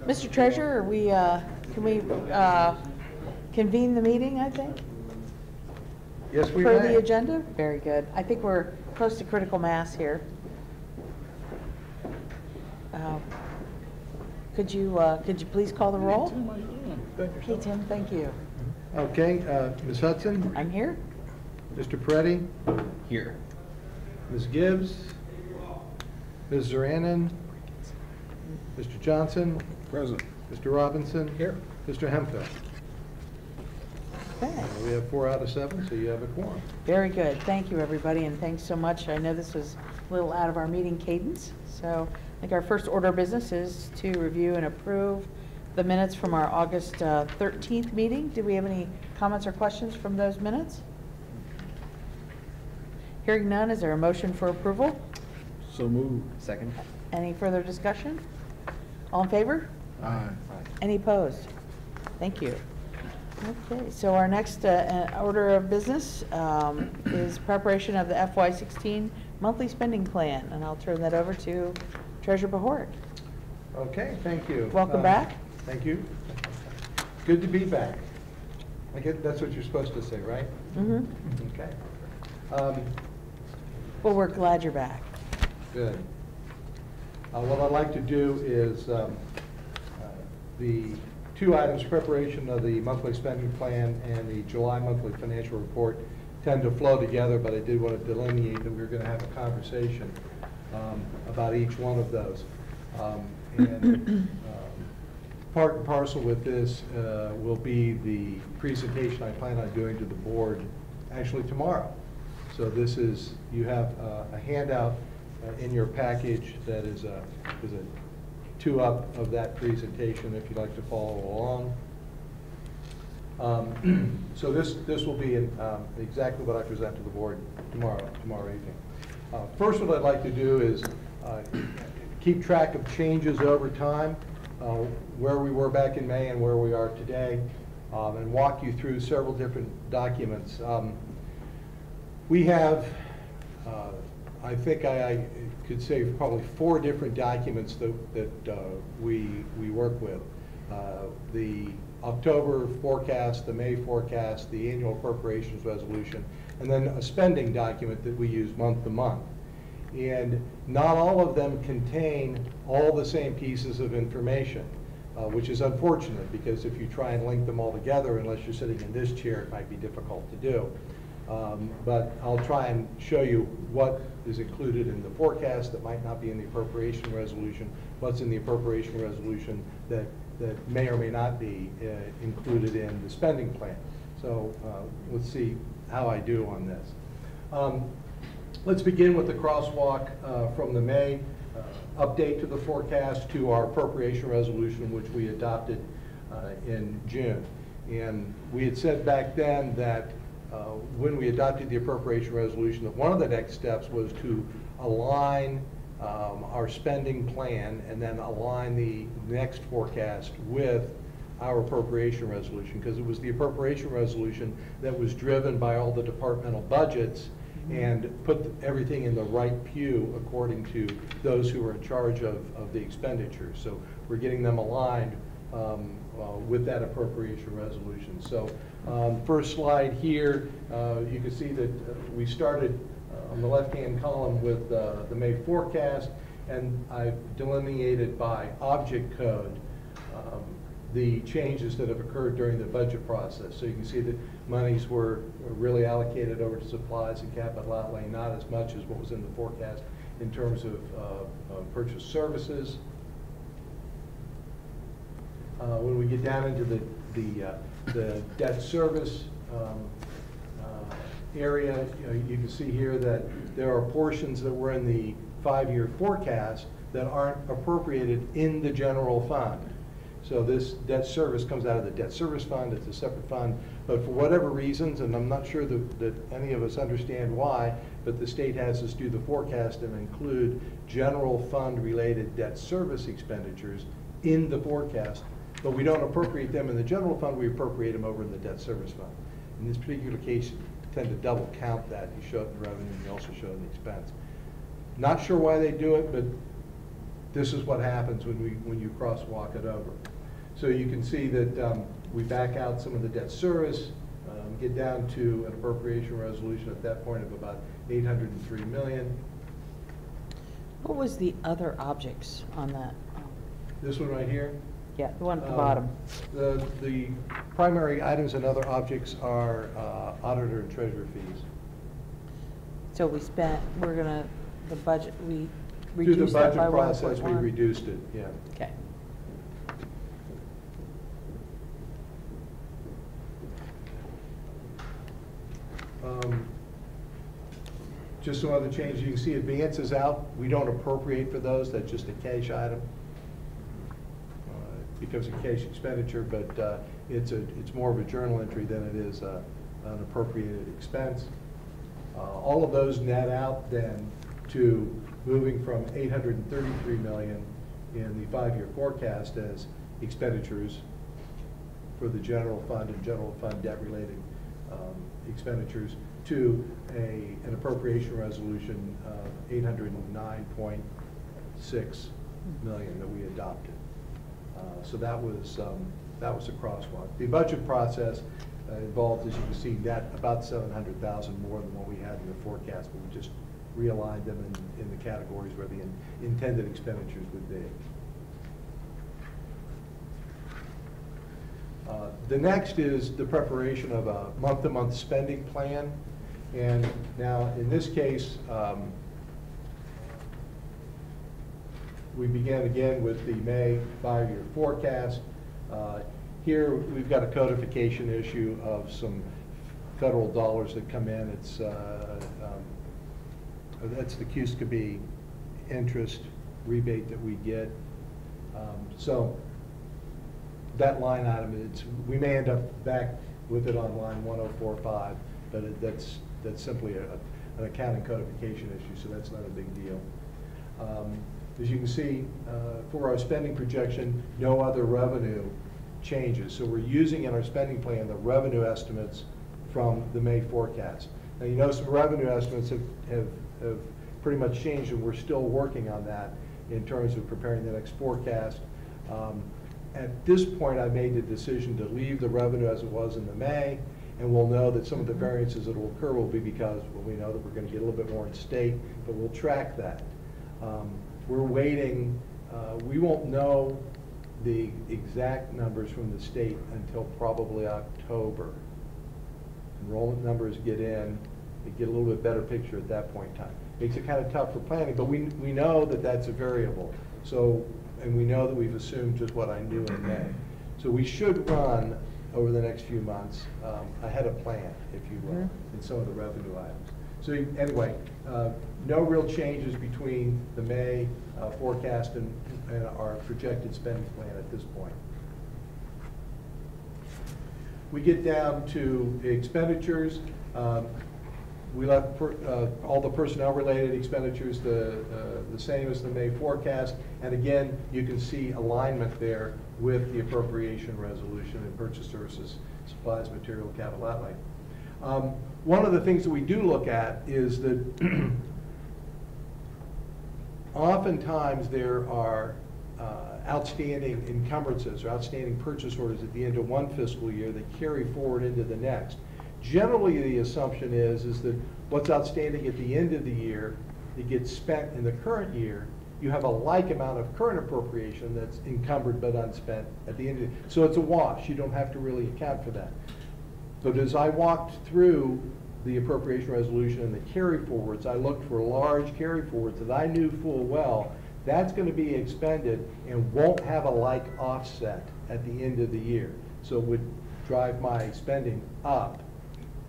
Mr. Treasurer, can we convene the meeting, I think? Yes, we Per may. the agenda? Very good. I think we're close to critical mass here. Could you please call the roll? Okay, Tim, thank you. Okay, Ms. Hudson? I'm here. Mr. Peretti? Here. Ms. Gibbs? Ms. Zaranen? Mr. Johnson? Present. Mr. Robinson? Here. Mr. Hemphill? Okay. We have 4 out of 7, so you have a quorum. Very good. Thank you, everybody, and thanks so much. I know this was a little out of our meeting cadence, so I think our first order of business is to review and approve the minutes from our August 13th meeting. Do we have any comments or questions from those minutes? Hearing none, is there a motion for approval? So moved. Second. Any further discussion? All in favor? Aye. Any opposed? Thank you. Okay, so our next order of business is preparation of the FY16 monthly spending plan, and I'll turn that over to Treasurer Behort. Okay, thank you. Welcome back. Thank you. Good to be back. I guess that's what you're supposed to say, right? Mm-hmm. Okay. Well, we're glad you're back. Good. What I'd like to do is the 2 items, preparation of the monthly spending plan and the July monthly financial report, tend to flow together, but I did want to delineate that we were going to have a conversation about each one of those. Part and parcel with this will be the presentation I plan on doing to the board actually tomorrow. So this is, you have a handout in your package that is a 2-up of that presentation if you'd like to follow along. So this will be exactly what I present to the board tomorrow evening. First, what I'd like to do is keep track of changes over time, where we were back in May and where we are today, and walk you through several different documents. We have, I think I could say probably 4 different documents that we work with. The October forecast, the May forecast, the annual appropriations resolution, and then a spending document that we use month to month. And not all of them contain all the same pieces of information, which is unfortunate, because if you try and link them all together, unless you're sitting in this chair, it might be difficult to do. But I'll try and show you what is included in the forecast that might not be in the appropriation resolution, what's in the appropriation resolution that may or may not be included in the spending plan. So let's see how I do on this. Let's begin with the crosswalk from the May update to the forecast to our appropriation resolution, which we adopted in June. And we had said back then that when we adopted the appropriation resolution, that one of the next steps was to align our spending plan and then align the next forecast with our appropriation resolution, because it was the appropriation resolution that was driven by all the departmental budgets and put everything in the right pew according to those who were in charge of the expenditures. So we're getting them aligned with that appropriation resolution. So first slide here, you can see that we started on the left-hand column with the May forecast, and I've delineated by object code the changes that have occurred during the budget process. So you can see that monies were really allocated over to supplies and capital outlay, not as much as what was in the forecast in terms of purchase services. When we get down into the debt service area, you can see here that there are portions that were in the 5-year forecast that aren't appropriated in the general fund. So this debt service comes out of the debt service fund. It's a separate fund, but for whatever reasons, and I'm not sure that any of us understand why, but the state has us do the forecast and include general fund related debt service expenditures in the forecast, but we don't appropriate them in the general fund, we appropriate them over in the debt service fund. In this particular case, you tend to double count that. You show it in revenue and you also show it in expense. Not sure why they do it, but this is what happens when you crosswalk it over. So you can see that we back out some of the debt service, get down to an appropriation resolution at that point of about $803 million. What was the other objects on that? This one right here. Yeah, the one at the bottom. The primary items and other objects are auditor and treasurer fees. So we're gonna, the budget, we Through the reduced that by budget process, we 1.1? reduced it, yeah. Okay. Just some other changes. You can see advances out. We don't appropriate for those. That's just a cash item. It becomes a cash expenditure, but it's more of a journal entry than it is an appropriated expense. All of those net out then to moving from $833 million in the 5-year forecast as expenditures for the general fund and general fund debt-related expenditures to an appropriation resolution of $809.6 million that we adopted. So that was a crosswalk. The budget process involved, as you can see, net about $700,000 more than what we had in the forecast, but we just realigned them in the categories where the intended expenditures would be. The next is the preparation of a month-to-month spending plan. And now, in this case, we began again with the May 5-year forecast. Here, we've got a codification issue of some federal dollars that come in. It's that's the QSCB interest rebate that we get. So that line item, we may end up back with it on line 1045, but that's simply an accounting codification issue, so that's not a big deal. As you can see, for our spending projection, no other revenue changes. So we're using in our spending plan the revenue estimates from the May forecast. Now, you know, some revenue estimates have pretty much changed, and we're still working on that in terms of preparing the next forecast. At this point, I made the decision to leave the revenue as it was in the May, and we'll know that some of the variances that will occur will be because, well, we know that we're going to get a little bit more in state, but we'll track that. We're waiting. We won't know the exact numbers from the state until probably October. Enrollment numbers get in, they get a little bit better picture at that point in time. Makes it kind of tough for planning, but we know that that's a variable. So, and we know that we've assumed just what I knew in May. So we should run over the next few months ahead of plan, if you will, in some of the revenue items. So anyway, no real changes between the May forecast and our projected spending plan at this point. We get down to expenditures. We left all the personnel-related expenditures the same as the May forecast, and again, you can see alignment there with the appropriation resolution and purchase services, supplies, material, capital outlay. One of the things that we do look at is that oftentimes there are outstanding encumbrances or outstanding purchase orders at the end of one fiscal year that carry forward into the next. Generally, the assumption is that what's outstanding at the end of the year, it gets spent in the current year. You have a like amount of current appropriation that's encumbered but unspent at the end of the year. So it's a wash. You don't have to really account for that. But as I walked through the appropriation resolution and the carry forwards, I looked for large carry forwards that I knew full well that's going to be expended and won't have a like offset at the end of the year. So it would drive my spending up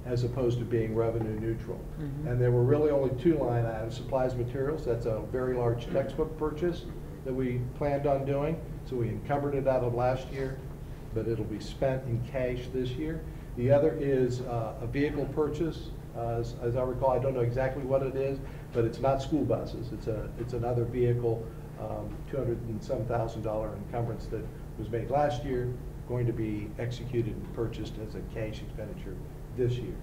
as opposed to being revenue neutral. And there were really only two line items: supplies, materials. That's a very large textbook purchase that we planned on doing. So we encumbered it out of last year, but it'll be spent in cash this year. The other is a vehicle purchase. As I recall, I don't know exactly what it is, but it's not school buses. It's another vehicle, $200 and some thousand encumbrance that was made last year, going to be executed and purchased as a cash expenditure this year.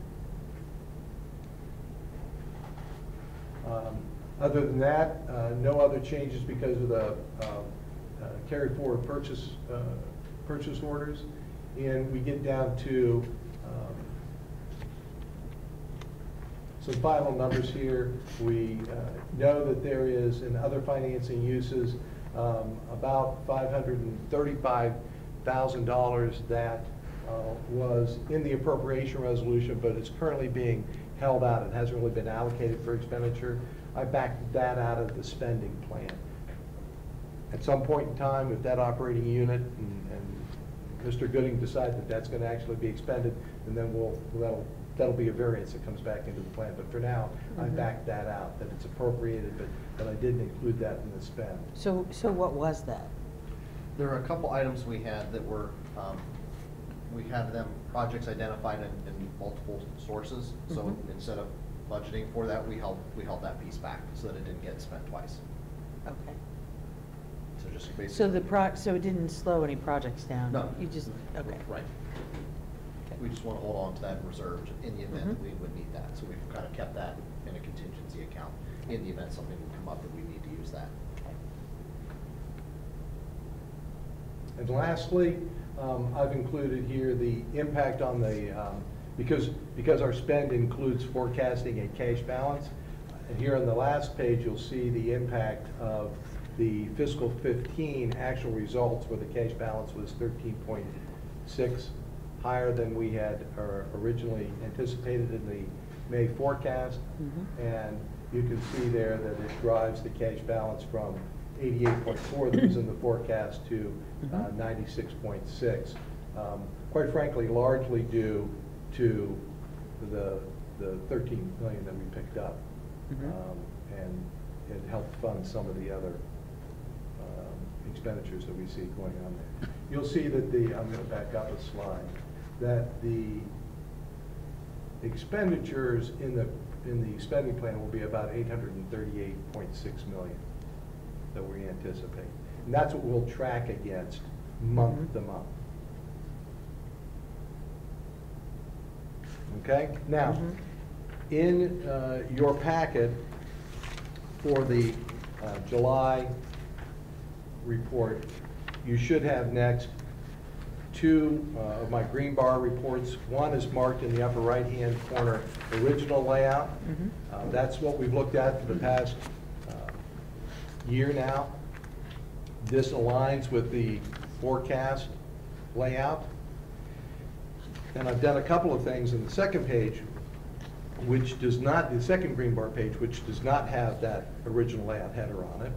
Other than that, no other changes because of the carry forward purchase orders. And we get down to some final numbers here. We know that there is, in other financing uses, about $535,000 that was in the appropriation resolution, but it's currently being held out. It hasn't really been allocated for expenditure. I backed that out of the spending plan. At some point in time, if that operating unit and Mr. Gooding decide that that's going to actually be expended, and then that'll be a variance that comes back into the plan. But for now, I backed that out, that it's appropriated, but I didn't include that in the spend. So what was that? There are a couple items we had that were, we had them projects identified in multiple sources. So instead of budgeting for that, we held that piece back so that it didn't get spent twice. Okay. So just basically. So it didn't slow any projects down? No. You just, okay. Right. We just want to hold on to that reserve in the event that we would need that. So we've kind of kept that in a contingency account in the event something would come up that we need to use that. Okay. And lastly, I've included here the impact on the, because our spend includes forecasting a cash balance. And here on the last page, you'll see the impact of the fiscal 15 actual results, where the cash balance was 13.6, higher than we had originally anticipated in the May forecast. And you can see there that it drives the cash balance from 88.4 that was in the forecast to 96.6. Quite frankly, largely due to the 13 million that we picked up. And it helped fund some of the other expenditures that we see going on there. You'll see that I'm going to back up a slide, that the expenditures in the spending plan will be about 838.6 million that we anticipate. And that's what we'll track against month to month. Okay? Now, in your packet for the July report, you should have next two of my green bar reports. One is marked in the upper right-hand corner, original layout. That's what we've looked at for the past year now. This aligns with the forecast layout. And I've done a couple of things in the second page, which does not, the second green bar page, which does not have that original layout header on it.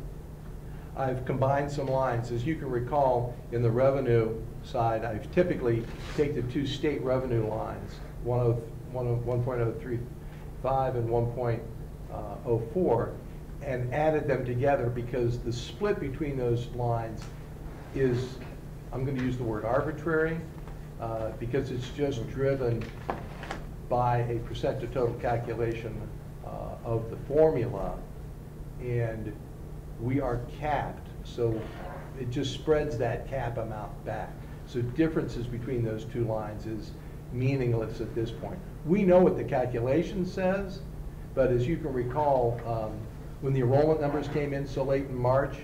I've combined some lines. As you can recall, in the revenue side, I typically take the two state revenue lines, 1.035 and 1.04, and added them together, because the split between those lines is, I'm going to use the word arbitrary, because it's just driven by a percent to total calculation of the formula, and we are capped, so it just spreads that cap amount back. So differences between those two lines is meaningless at this point. We know what the calculation says, but as you can recall, when the enrollment numbers came in so late in March,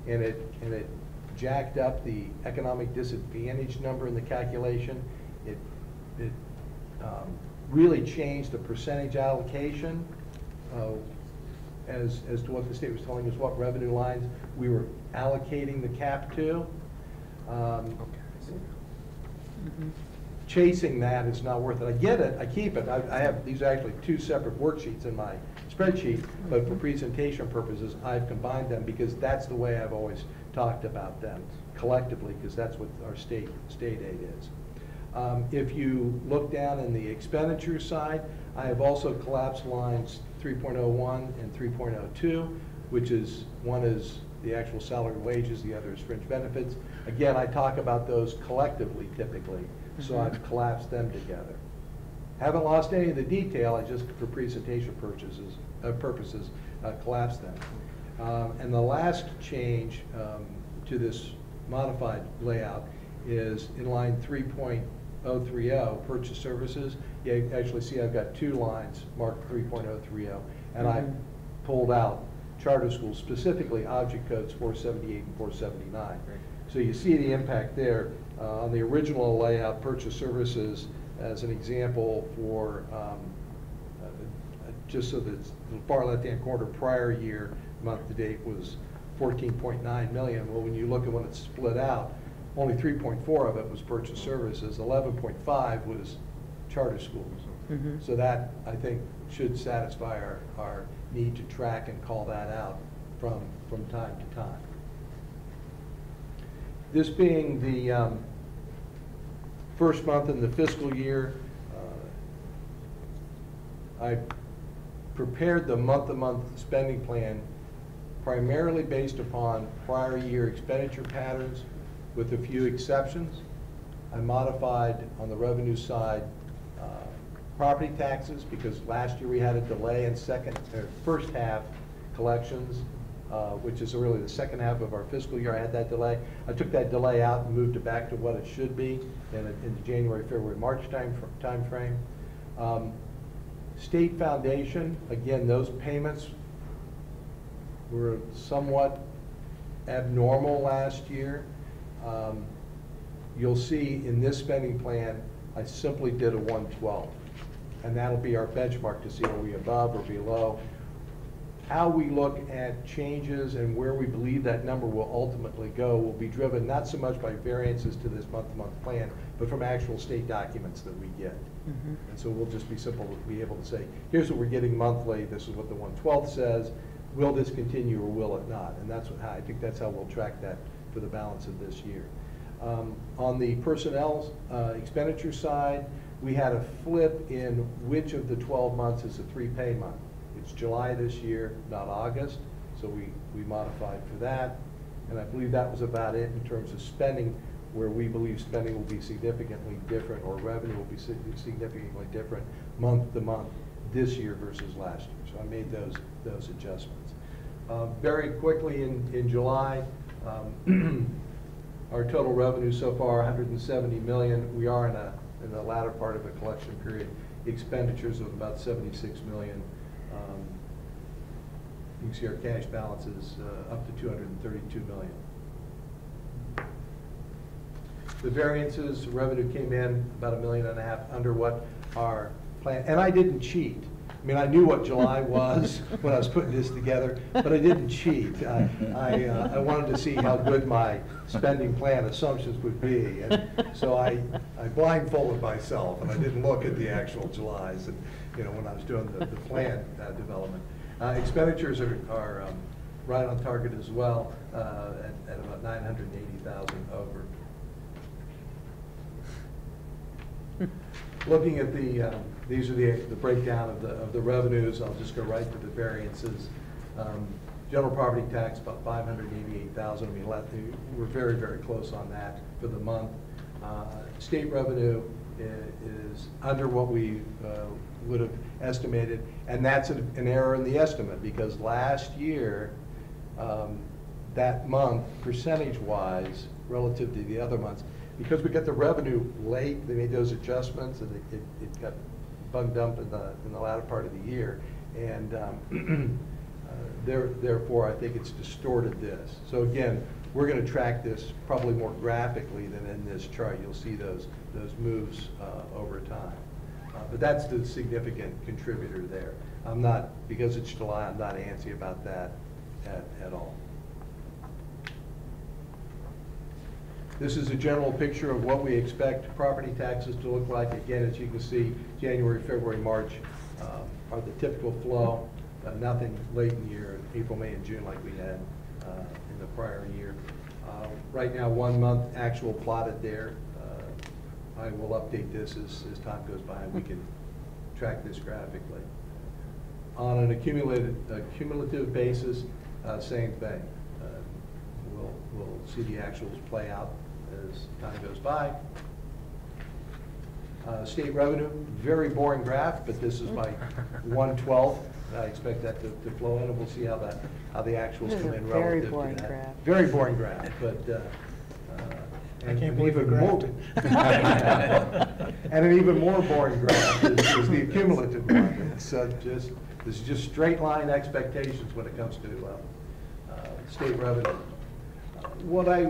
and it jacked up the economic disadvantage number in the calculation, it really changed the percentage allocation as to what the state was telling us, what revenue lines we were allocating the cap to. Chasing that is not worth it. I get it, I keep it. I have, these are actually two separate worksheets in my spreadsheet, but for presentation purposes, I've combined them because that's the way I've always talked about them collectively, because that's what our state aid is. If you look down in the expenditure side, I have also collapsed lines 3.01 and 3.02, which is, one is the actual salary wages, the other is fringe benefits. Again, I talk about those collectively typically, so I've collapsed them together. Haven't lost any of the detail, I just, for presentation purposes, collapsed them. And the last change to this modified layout is in line 3.030, purchase services. You actually see I've got two lines marked 3.030, and I pulled out charter schools, specifically object codes 478 and 479. So you see the impact there. On the original layout, purchase services, as an example, for just so that the far left-hand corner, prior year month to date was 14.9 million. Well, when you look at when it's split out, only 3.4 of it was purchase services, 11.5 was charter schools. So that, I think, should satisfy our need to track and call that out from time to time. This being the first month in the fiscal year, I prepared the month-to-month spending plan primarily based upon prior year expenditure patterns with a few exceptions. I modified on the revenue side property taxes because last year we had a delay in first half collections, which is really the second half of our fiscal year. I had that delay. I took that delay out and moved it back to what it should be in the January, February, March time frame. State foundation, again, those payments were somewhat abnormal last year. You'll see in this spending plan, I simply did a 112. And that'll be our benchmark to see are we above or below. How we look at changes and where we believe that number will ultimately go will be driven not so much by variances to this month-to-month plan, but from actual state documents that we get. And so we'll just be able to say, here's what we're getting monthly, this is what the 112 says, will this continue or will it not? And that's what, I think that's how we'll track that for the balance of this year. On the personnel expenditure side, we had a flip in which of the 12 months is a 3-pay month. It's July this year, not August, so we modified for that. And I believe that was about it in terms of spending, where we believe spending will be significantly different or revenue will be significantly different month to month this year versus last year. So I made those adjustments. Very quickly in July, our total revenue so far, 170 million. We are in the latter part of a collection period. Expenditures of about 76 million. You can see our cash balance is up to 232 million. The variances, revenue came in about $1.5 million under what our plan, and I didn't cheat. I mean, I knew what July was when I was putting this together, but I didn't cheat. I wanted to see how good my spending plan assumptions would be, and so I blindfolded myself, and I didn't look at the actual Julys, and when I was doing the plan development. Expenditures are right on target as well, at about 980,000 over. Looking at these are the breakdown of the revenues. I'll just go right to the variances. General property tax about 588,000. I mean, we're very, very close on that for the month. State revenue is under what we would have estimated, and that's an error in the estimate because last year that month, percentage-wise, relative to the other months, because we got the revenue late, they made those adjustments, and it got bug dumped in the latter part of the year, and therefore I think it's distorted this. So again, we're going to track this probably more graphically than in this chart. You'll see those moves over time, but that's the significant contributor there. I'm not, because it's July, I'm not antsy about that at all. This is a general picture of what we expect property taxes to look like. Again, as you can see, January, February, March are the typical flow. Nothing late in the year, April, May, and June like we had in the prior year. Right now, 1 month actual plotted there. I will update this as time goes by and we can track this graphically. On an cumulative basis, same thing. We'll see the actuals play out as time goes by. State revenue, very boring graph, but this is my 1/12. I expect that to flow in, and we'll see how the actuals come in relative to that. Graph. Very boring graph, but I can't believe it graphed it. And an even more boring graph is the cumulative one. So this is just straight line expectations when it comes to state revenue. What I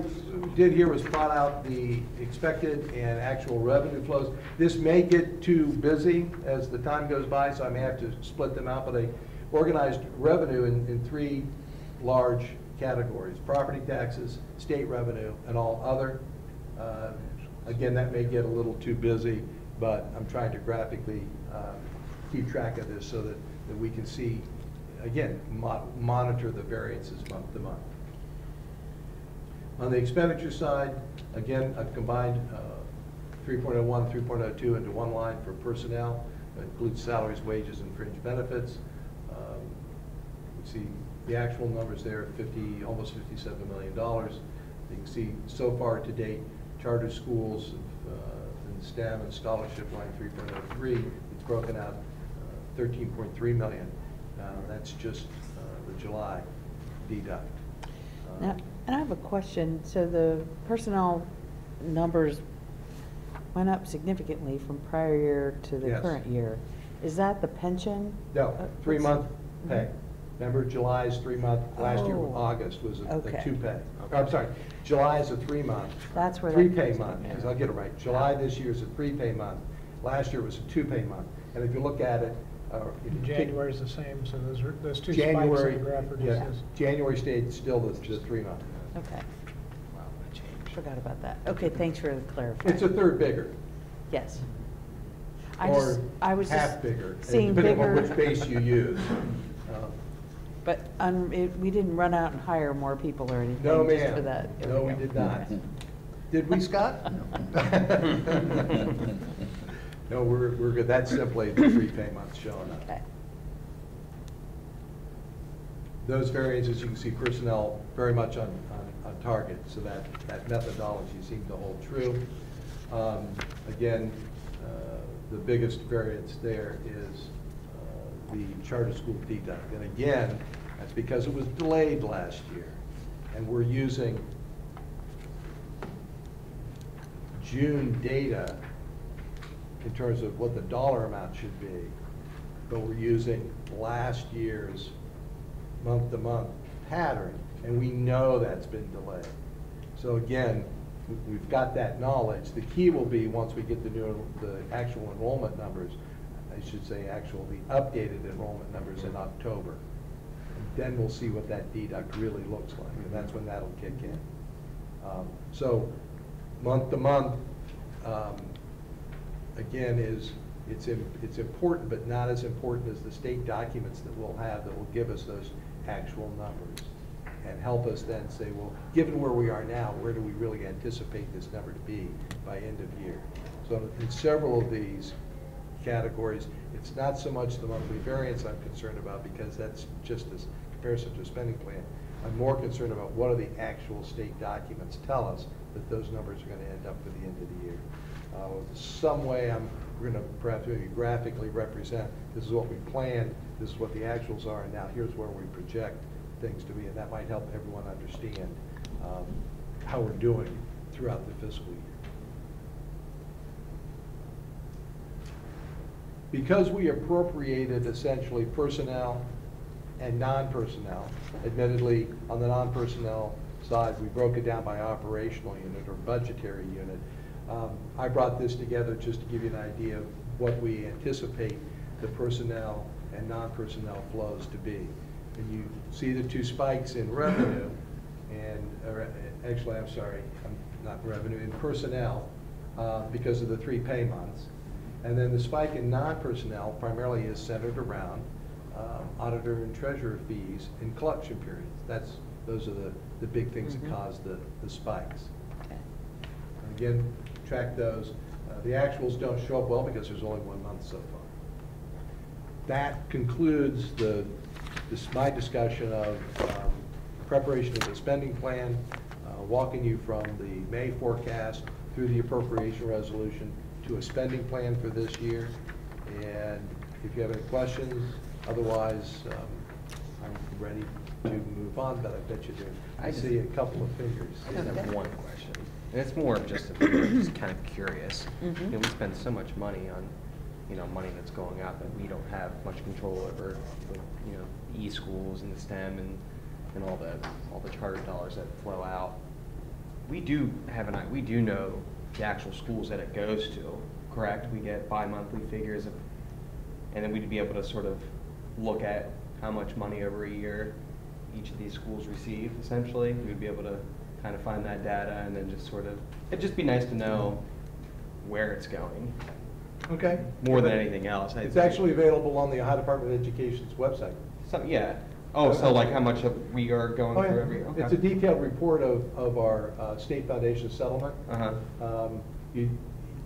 did here was plot out the expected and actual revenue flows. This may get too busy as the time goes by, so I may have to split them out, but I organized revenue in three large categories: property taxes, state revenue, and all other. Again, that may get a little too busy, but I'm trying to graphically keep track of this so that we can see, again, monitor the variances month to month. On the expenditure side, again, I've combined 3.01, 3.02 into one line for personnel. That includes salaries, wages, and fringe benefits. You see the actual numbers there, almost $57 million. You can see so far to date, charter schools in STEM and scholarship line 3.03, it's broken out 13.3 million. That's just the July deduct. Now, and I have a question. So the personnel numbers went up significantly from prior year to the Yes. current year. Is that the pension? No, 3-month pay. Remember, July's 3-month, last year, Oh. August was a Okay. 2-pay. I'm sorry, July is a 3-month. That's where that 3-pay comes month, from, because yeah. I'll get it right. July this year is a 3-pay month. Last year was a 2-pay month. And if you look at it, if you take January's the same, so those two spikes January, in the graph are yeah, just. January stayed still the 3-month. Okay, Wow, that changed. forgot about that. Okay, thanks for clarifying. It's a third bigger, Yes. or I was half just bigger, seeing depending on bigger. which base you use. But we didn't run out and hire more people or anything? No, just for ma'am. that? There No, go. we did not. Okay. Did we, Scott? No, we're good. That's simply the 3-pay months showing up. Okay. Those variances, you can see personnel very much on target, so that methodology seemed to hold true. Again, the biggest variance there is the charter school deduct. And again, that's because it was delayed last year. And we're using June data in terms of what the dollar amount should be, but we're using last year's month-to-month pattern, and we know that's been delayed. So again, we've got that knowledge. The key will be, once we get the actual enrollment numbers, I should say the updated enrollment numbers in October. And then we'll see what that deduct really looks like, and that's when that'll kick in. So month-to-month, again, it's important, but not as important as the state documents that we'll have that will give us those actual numbers and help us then say, well, given where we are now, where do we really anticipate this number to be by end of year? So in several of these categories, it's not so much the monthly variance I'm concerned about, because that's just a comparison to a spending plan. I'm more concerned about what do the actual state documents tell us that those numbers are going to end up for the end of the year. Some way we're going to perhaps maybe graphically represent, this is what we planned, this is what the actuals are, and now here's where we project things to be, and that might help everyone understand how we're doing throughout the fiscal year. Because we appropriated essentially personnel and non-personnel, admittedly on the non-personnel side we broke it down by operational unit or budgetary unit. I brought this together just to give you an idea of what we anticipate the personnel and non-personnel flows to be. And you see the two spikes in revenue, actually, I'm sorry, not revenue, in personnel, because of the 3-pay months. And then the spike in non-personnel primarily is centered around auditor and treasurer fees in collection periods. Those are the big things that cause the spikes. Okay. And again, track those. The actuals don't show up well because there's only 1 month so far. That concludes my discussion of preparation of the spending plan, walking you from the May forecast through the appropriation resolution to a spending plan for this year. And if you have any questions, otherwise I'm ready to move on, but I bet you do. I see a couple of fingers. I just have one question, and it's more of just just kind of curious. Mhm. We spend so much money on, money that's going out that we don't have much control over, the e-schools and the STEM and all the charter dollars that flow out. We do know the actual schools that it goes to, correct? We get bi-monthly figures and then we'd be able to sort of look at how much money over a year each of these schools receive, essentially. We'd be able to kind of find that data and then just sort of, it'd just be nice to know where it's going. Okay. More than anything else. It's actually available on the Ohio Department of Education's website. Yeah. Oh, so like how much we are going Oh, through yeah. every year? Okay. It's a detailed report of our state foundation settlement. Uh-huh.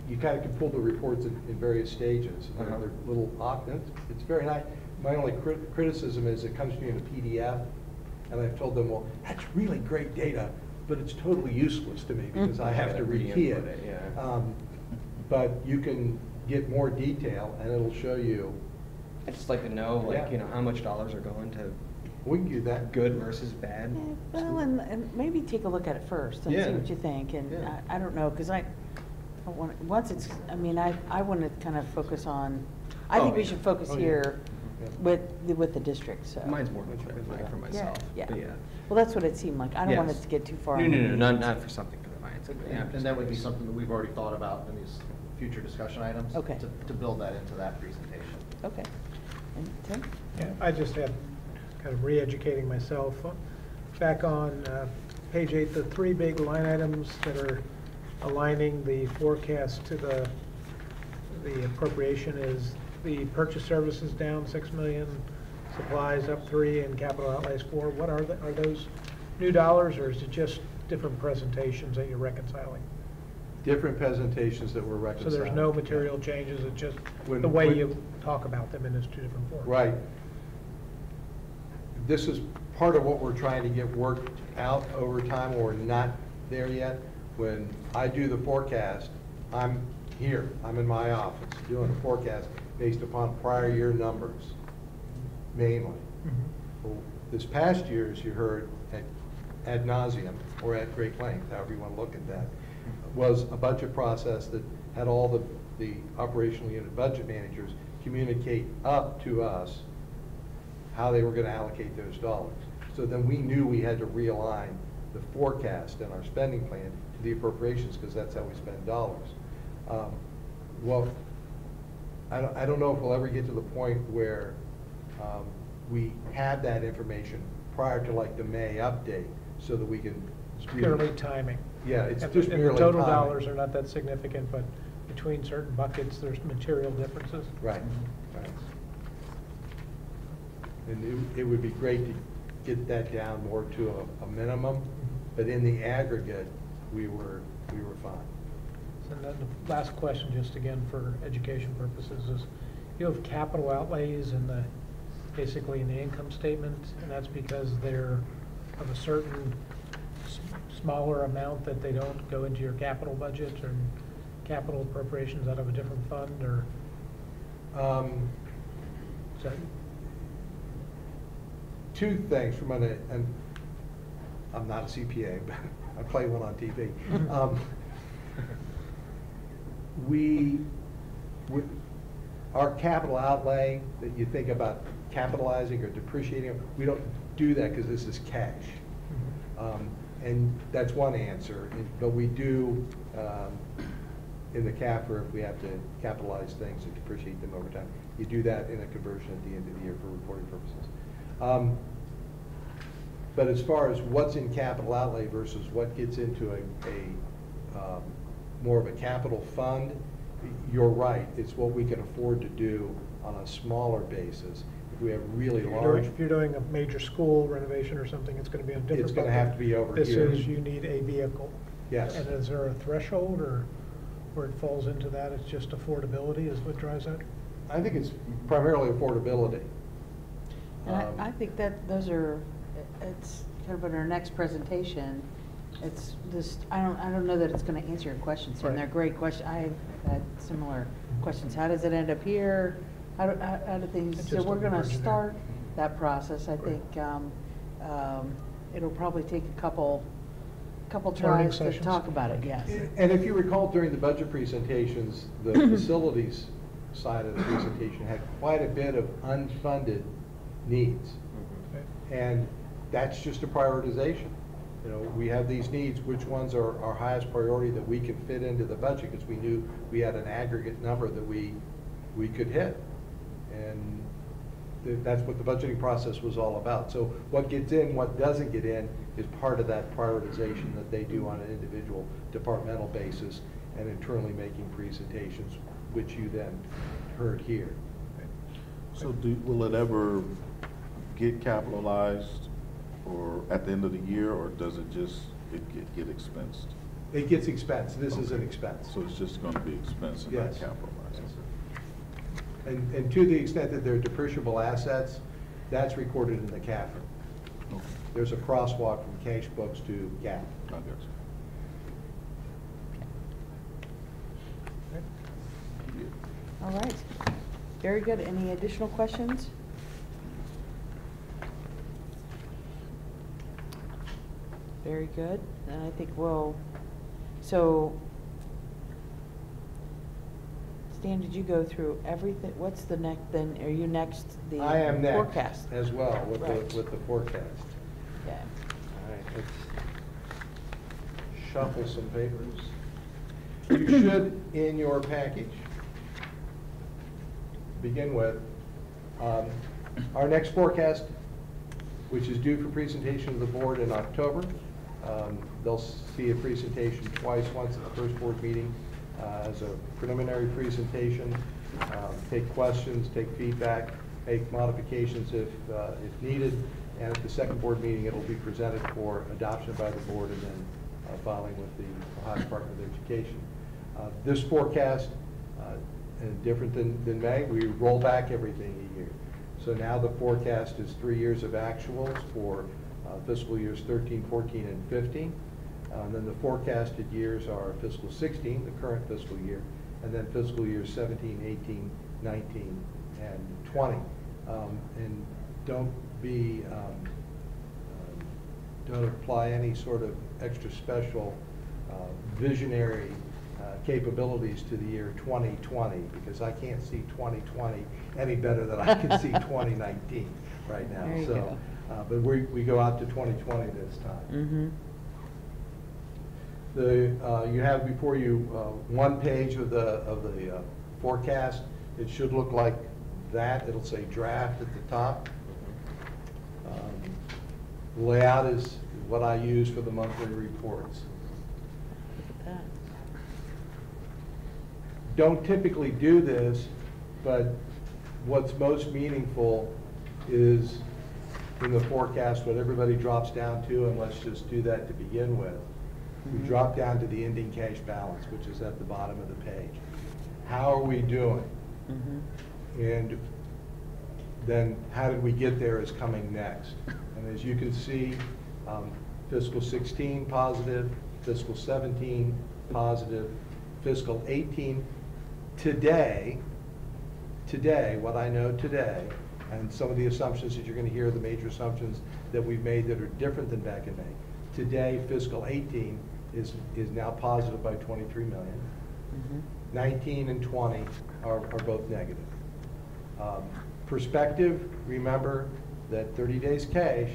You kind of can pull the reports in various stages. Uh-huh. They're little, it's very nice. My only criticism is it comes to me in a PDF, and I've told them, well, that's really great data, but it's totally useless to me because I have to rekey it. Yeah. But you can get more detail, and it'll show you. I'd just like to know, like, Yeah. how much dollars are going to We can do that. good versus bad. Yeah, well, and maybe take a look at it first and see Yeah. what you think, and Yeah. I don't know, because I want, once it's, I mean, I want to kind of focus on, I think we should focus Oh, yeah. here Yeah. with the district, so. Mine's more clarifying for myself. Yeah, But yeah. Well, that's what it seemed like. I don't want Yes. it to get too far. No, in no, the no, weeds. not for something for the finance. And that would be something that we've already thought about in these future discussion items. Okay. To build that into that presentation. Okay. And Tim? Yeah, I just had kind of re-educating myself. Back on page 8, the 3 big line items that are aligning the forecast to the appropriation is the purchase services down 6 million, supplies up 3, and capital outlays 4. What are those new dollars, or is it just different presentations that you're reconciling? Different presentations that we're So reconciling. there's no material changes, it's just When- the way when- you talk about them in those 2 different forms? Right. This is part of what we're trying to get worked out over time. We're not there yet. When I do the forecast, I'm here, I'm in my office doing a forecast based upon prior year numbers, mainly. Mhm. Well, this past year, as you heard ad nauseum, or at great length, however you want to look at that, was a budget process that had all the operational unit budget managers communicate up to us how they were going to allocate those dollars. So then we knew we had to realign the forecast and our spending plan to the appropriations, because that's how we spend dollars. Well, I don't know if we'll ever get to the point where we have that information prior to like the May update, so that we can. It's purely timing. Yeah, it's And just the merely total timing. dollars are not that significant, but between certain buckets, there's material differences. Right, right. And it would be great to get that down more to a minimum, but in the aggregate, we were fine. And then the last question, just again for education purposes, is you have capital outlays in basically in the income statement, and that's because they're of a certain smaller amount that they don't go into your capital budget or capital appropriations out of a different fund, or is that? Two things from and I'm not a CPA, but I play one on TV. Our capital outlay that you think about capitalizing or depreciating, we don't do that because this is cash. And that's one answer, but we do in the CAFR, if we have to capitalize things and depreciate them over time, you do that in a conversion at the end of the year for reporting purposes. But as far as what's in capital outlay versus what gets into a more of a capital fund, you're right. It's what we can afford to do on a smaller basis. If we have really large. If you're doing a major school renovation or something, it's going to be a different It's going to bucket. have to be over This here. is, you need a vehicle. Yes. And is there a threshold, or where it falls into that, it's just affordability is what drives that? I think it's primarily affordability. And I think that those are, it's kind of in our next presentation, it's just, I don't know that it's gonna answer your questions, and Right. they're great questions. I've had similar questions. How does it end up here? How do things, It's so just we're gonna emerging there. start that process. I Right. think, it'll probably take a couple Learning tries to sessions. talk about it, yes. And if you recall during the budget presentations, the facilities side of the presentation, had quite a bit of unfunded needs. And that's just a prioritization. You know, we have these needs, which ones are our highest priority that we can fit into the budget, because we knew we had an aggregate number that we could hit. And that's what the budgeting process was all about. So what gets in, what doesn't get in, is part of that prioritization that they do on an individual departmental basis, and internally making presentations, which you then heard here. So will it ever get capitalized or at the end of the year, or does it just get expensed? It gets expense. This is an expense. So it's just going to be expense and not Yes. capitalized? Yes. And to the extent that they're depreciable assets, that's recorded in the CAFR. Okay. There's a crosswalk from cash books to GAAP. I got you. All right. Very good. Any additional questions? Very good. And I think so, Stan, did you go through everything? What's the next, then, are you next, the I am next forecast? as well with Right. the forecast. Okay. All right, let's shuffle some papers. You should, in your package, begin with our next forecast, which is due for presentation to the board in October. They'll see a presentation twice, once at the first board meeting as a preliminary presentation, take questions, take feedback, make modifications if needed, and at the second board meeting, it'll be presented for adoption by the board and then filing with the Ohio Department of Education. This forecast, different than May, we roll back everything a year. So now the forecast is 3 years of actuals for fiscal years 13, 14, and 15. Then the forecasted years are fiscal 16, the current fiscal year, and then fiscal years 17, 18, 19, and 20. And don't apply any sort of extra special visionary capabilities to the year 2020, because I can't see 2020 any better than I can see 2019 right now. There you go. But we go out to 2020 this time. Mm-hmm. You have before you one page of the forecast. It should look like that. It'll say draft at the top. Layout is what I use for the monthly reports. Look at that. Don't typically do this, but what's most meaningful is in the forecast what everybody drops down to, and let's just do that to begin with. We drop down to the ending cash balance, which is at the bottom of the page. How are we doing? And then how did we get there is coming next. And as you can see, fiscal 16 positive, fiscal 17 positive, fiscal 18 today, what I know today, and some of the assumptions that you're going to hear, the major assumptions that we've made that are different than back in May. Today, fiscal 18 is now positive by 23 million. 19 and 20 are both negative. Perspective, remember that 30 days cash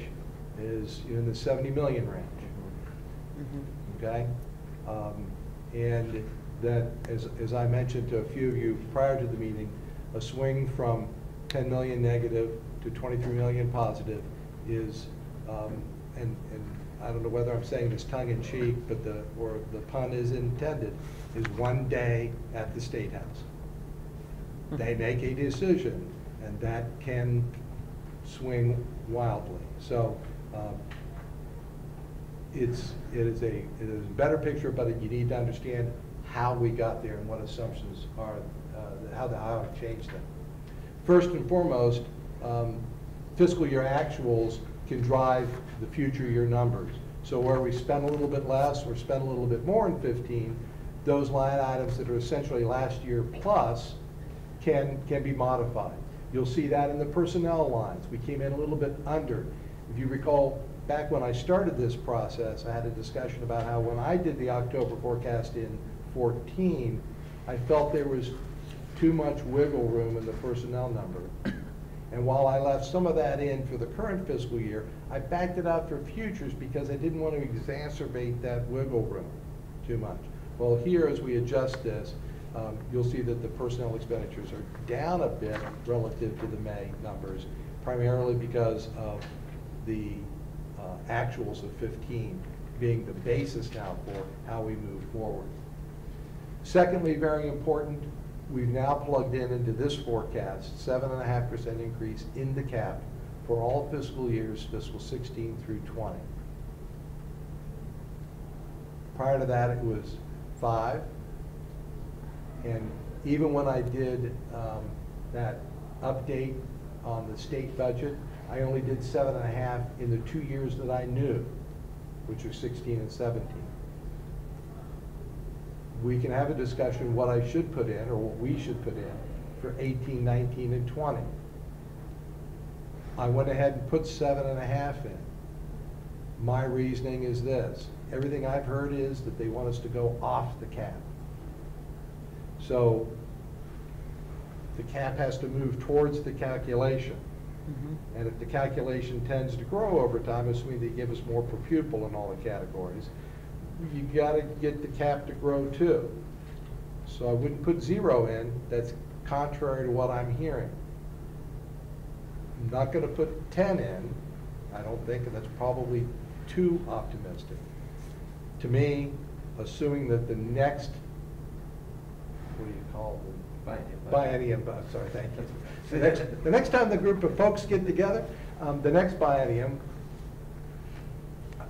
is in the 70 million range. Okay? And that, as I mentioned to a few of you prior to the meeting, a swing from 10 million negative to 23 million positive is, and I don't know whether I'm saying this tongue in cheek, but the pun is intended, is one day at the State House. They make a decision, and that can swing wildly. So it is a better picture, but you need to understand how we got there and what assumptions are, how I've changed them. First and foremost, fiscal year actuals can drive the future year numbers. So where we spend a little bit less or spend a little bit more in 15, those line items that are essentially last year plus can be modified. You'll see that in the personnel lines. We came in a little bit under. If you recall, back when I started this process, I had a discussion about how when I did the October forecast in 14, I felt there was too much wiggle room in the personnel number. And while I left some of that in for the current fiscal year, I backed it out for futures because I didn't want to exacerbate that wiggle room too much. Well, here, as we adjust this, you'll see that the personnel expenditures are down a bit relative to the May numbers, primarily because of the actuals of 15 being the basis now for how we move forward. Secondly, very important, we've now plugged in into this forecast 7.5% increase in the cap for all fiscal years, fiscal 16 through 20. Prior to that, it was 5. And even when I did that update on the state budget, I only did 7.5 in the 2 years that I knew, which are 16 and 17. We can have a discussion what I should put in or what we should put in for 18, 19, and 20. I went ahead and put 7.5 in. My reasoning is this. Everything I've heard is that they want us to go off the cap. So the cap has to move towards the calculation. Mm-hmm. And if the calculation tends to grow over time, assuming they give us more per pupil in all the categories, you got to get the cap to grow too. So I wouldn't put 0 in. That's contrary to what I'm hearing. I'm not going to put 10 in, I don't think, and that's probably too optimistic. To me, assuming that the next, what do you call it? Biennium, sorry, thank you. The next time the group of folks get together, the next biennium, I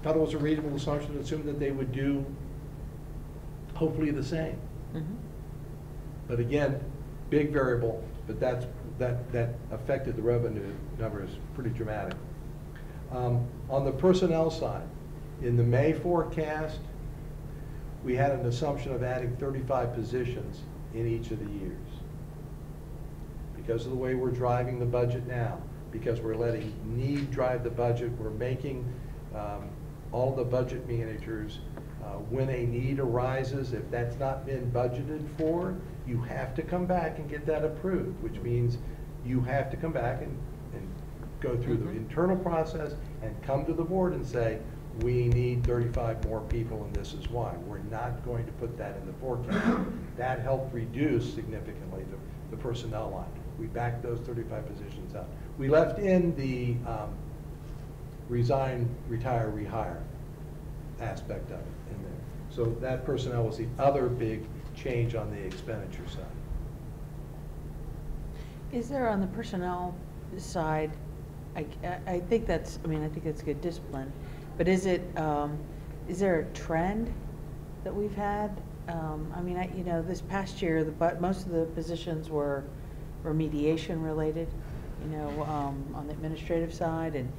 thought it was a reasonable assumption to assume that they would do hopefully the same. Mm-hmm. But again, big variable, but that affected the revenue numbers pretty dramatic. On the personnel side, in the May forecast, we had an assumption of adding 35 positions in each of the years. Because of the way we're driving the budget now, because we're letting need drive the budget, we're making all the budget managers, when a need arises, if that's not been budgeted for, you have to come back and get that approved, which means you have to come back and go through the internal process and come to the board and say, we need 35 more people and this is why. We're not going to put that in the forecast. That helped reduce significantly the personnel line. We backed those 35 positions out. We left in the resign, retire, rehire aspect of it in there. So that personnel was the other big change on the expenditure side. Is there on the personnel side, I think that's, I think that's good discipline, but is it, is there a trend that we've had? This past year, most of the positions were remediation related, on the administrative side, and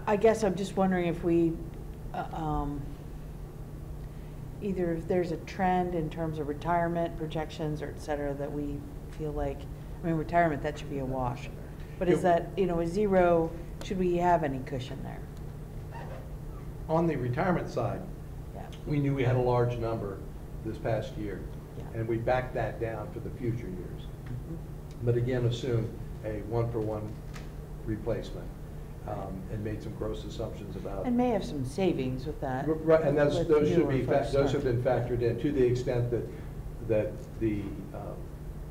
I guess I'm just wondering if we, either if there's a trend in terms of retirement projections or et cetera that we feel like, retirement, that should be a wash. But is that, a 0, should we have any cushion there? On the retirement side, Yeah. we knew we had a large number this past year, Yeah. and we backed that down for the future years. But again, assumed a 1-for-1 replacement, and made some gross assumptions about. And may have some savings with that. Right, and those should be, folks those have starting. been factored in to the extent that the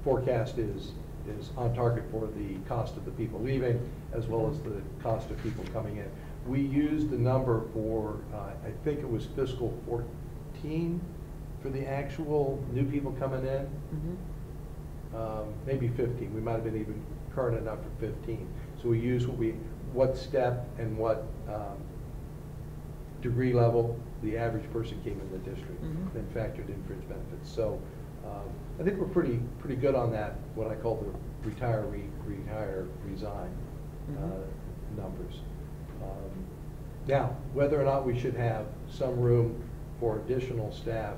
forecast is on target for the cost of the people leaving as well as the cost of people coming in. We used the number for, I think it was fiscal 14 for the actual new people coming in. Mhm. Maybe 15. We might have been even current enough for 15. So we used what step and what degree level the average person came in the district, Mhm. then factored in fringe benefits. So I think we're pretty good on that, what I call the retire, resign numbers. Now, whether or not we should have some room for additional staff,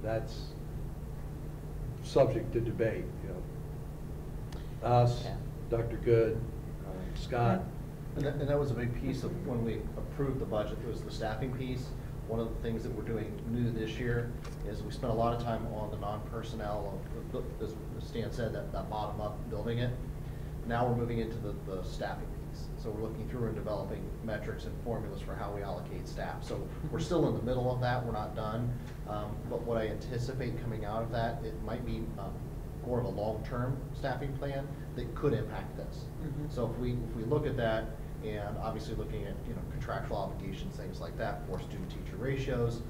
that's subject to debate. Us, Yeah. Dr. Good, Scott. And that was a big piece of when we approved the budget, it was the staffing piece. One of the things that we're doing new this year is we spent a lot of time on the non-personnel, as Stan said, that bottom up building it. Now we're moving into the staffing piece. So we're looking through and developing metrics and formulas for how we allocate staff. So we're still in the middle of that, we're not done. But what I anticipate coming out of that, it might be more of a long-term staffing plan that could impact this. So if we look at that, and obviously looking at contractual obligations, things like that, for student-teacher ratios,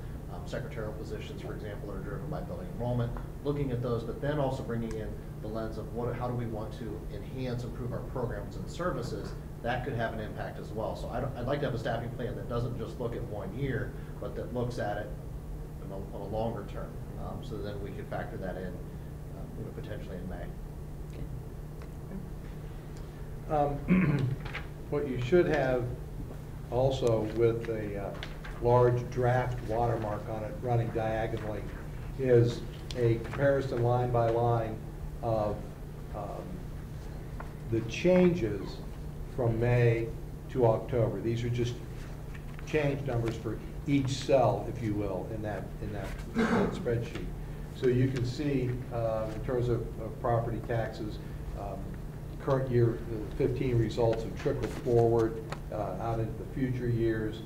secretarial positions, for example, that are driven by building enrollment, looking at those, but then also bringing in the lens of how do we want to enhance, improve our programs and services, that could have an impact as well. So I'd like to have a staffing plan that doesn't just look at 1 year, but that looks at it on a longer term, so then we could factor that in potentially in May. What you should have also with a large draft watermark on it running diagonally is a comparison line by line of the changes from May to October. These are just change numbers for each cell, if you will, in that spreadsheet. So you can see in terms of property taxes, current year 15 results have trickled forward out into the future years.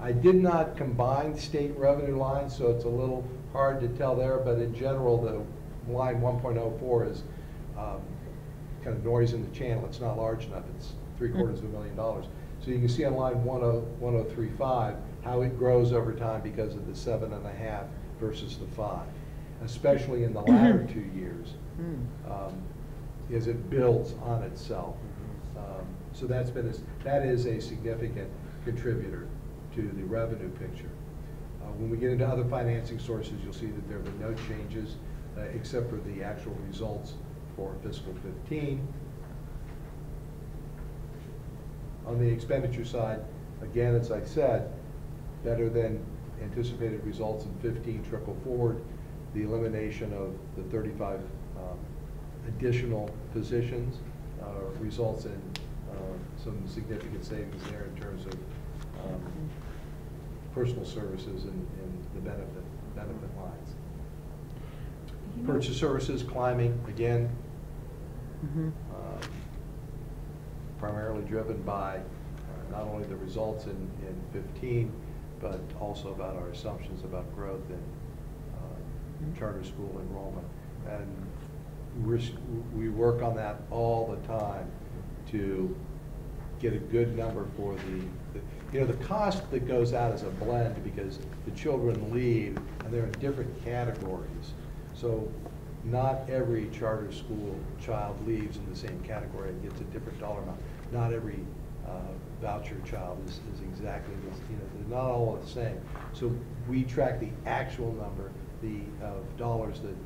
I did not combine state revenue lines, so it's a little hard to tell there, but in general, the line 1.04 is kind of noise in the channel. It's not large enough. It's $750,000. So you can see on line 1035 how it grows over time because of the 7.5 versus the 5, especially in the latter 2 years, as it builds on itself. So that is a significant contributor to the revenue picture. When we get into other financing sources, you'll see that there have been no changes except for the actual results for fiscal 15. On the expenditure side, again, as I said, better than anticipated results in 15 trickle forward. The elimination of the 35 additional positions results in some significant savings there in terms of personal services and the benefit lines. Purchase services climbing again, primarily driven by not only the results in 15, but also about our assumptions about growth in charter school enrollment. And we work on that all the time to get a good number for the cost that goes out as a blend because the children leave and they're in different categories. So not every charter school child leaves in the same category and gets a different dollar amount. Not every voucher child is exactly they're not all the same. So we track the actual number of dollars that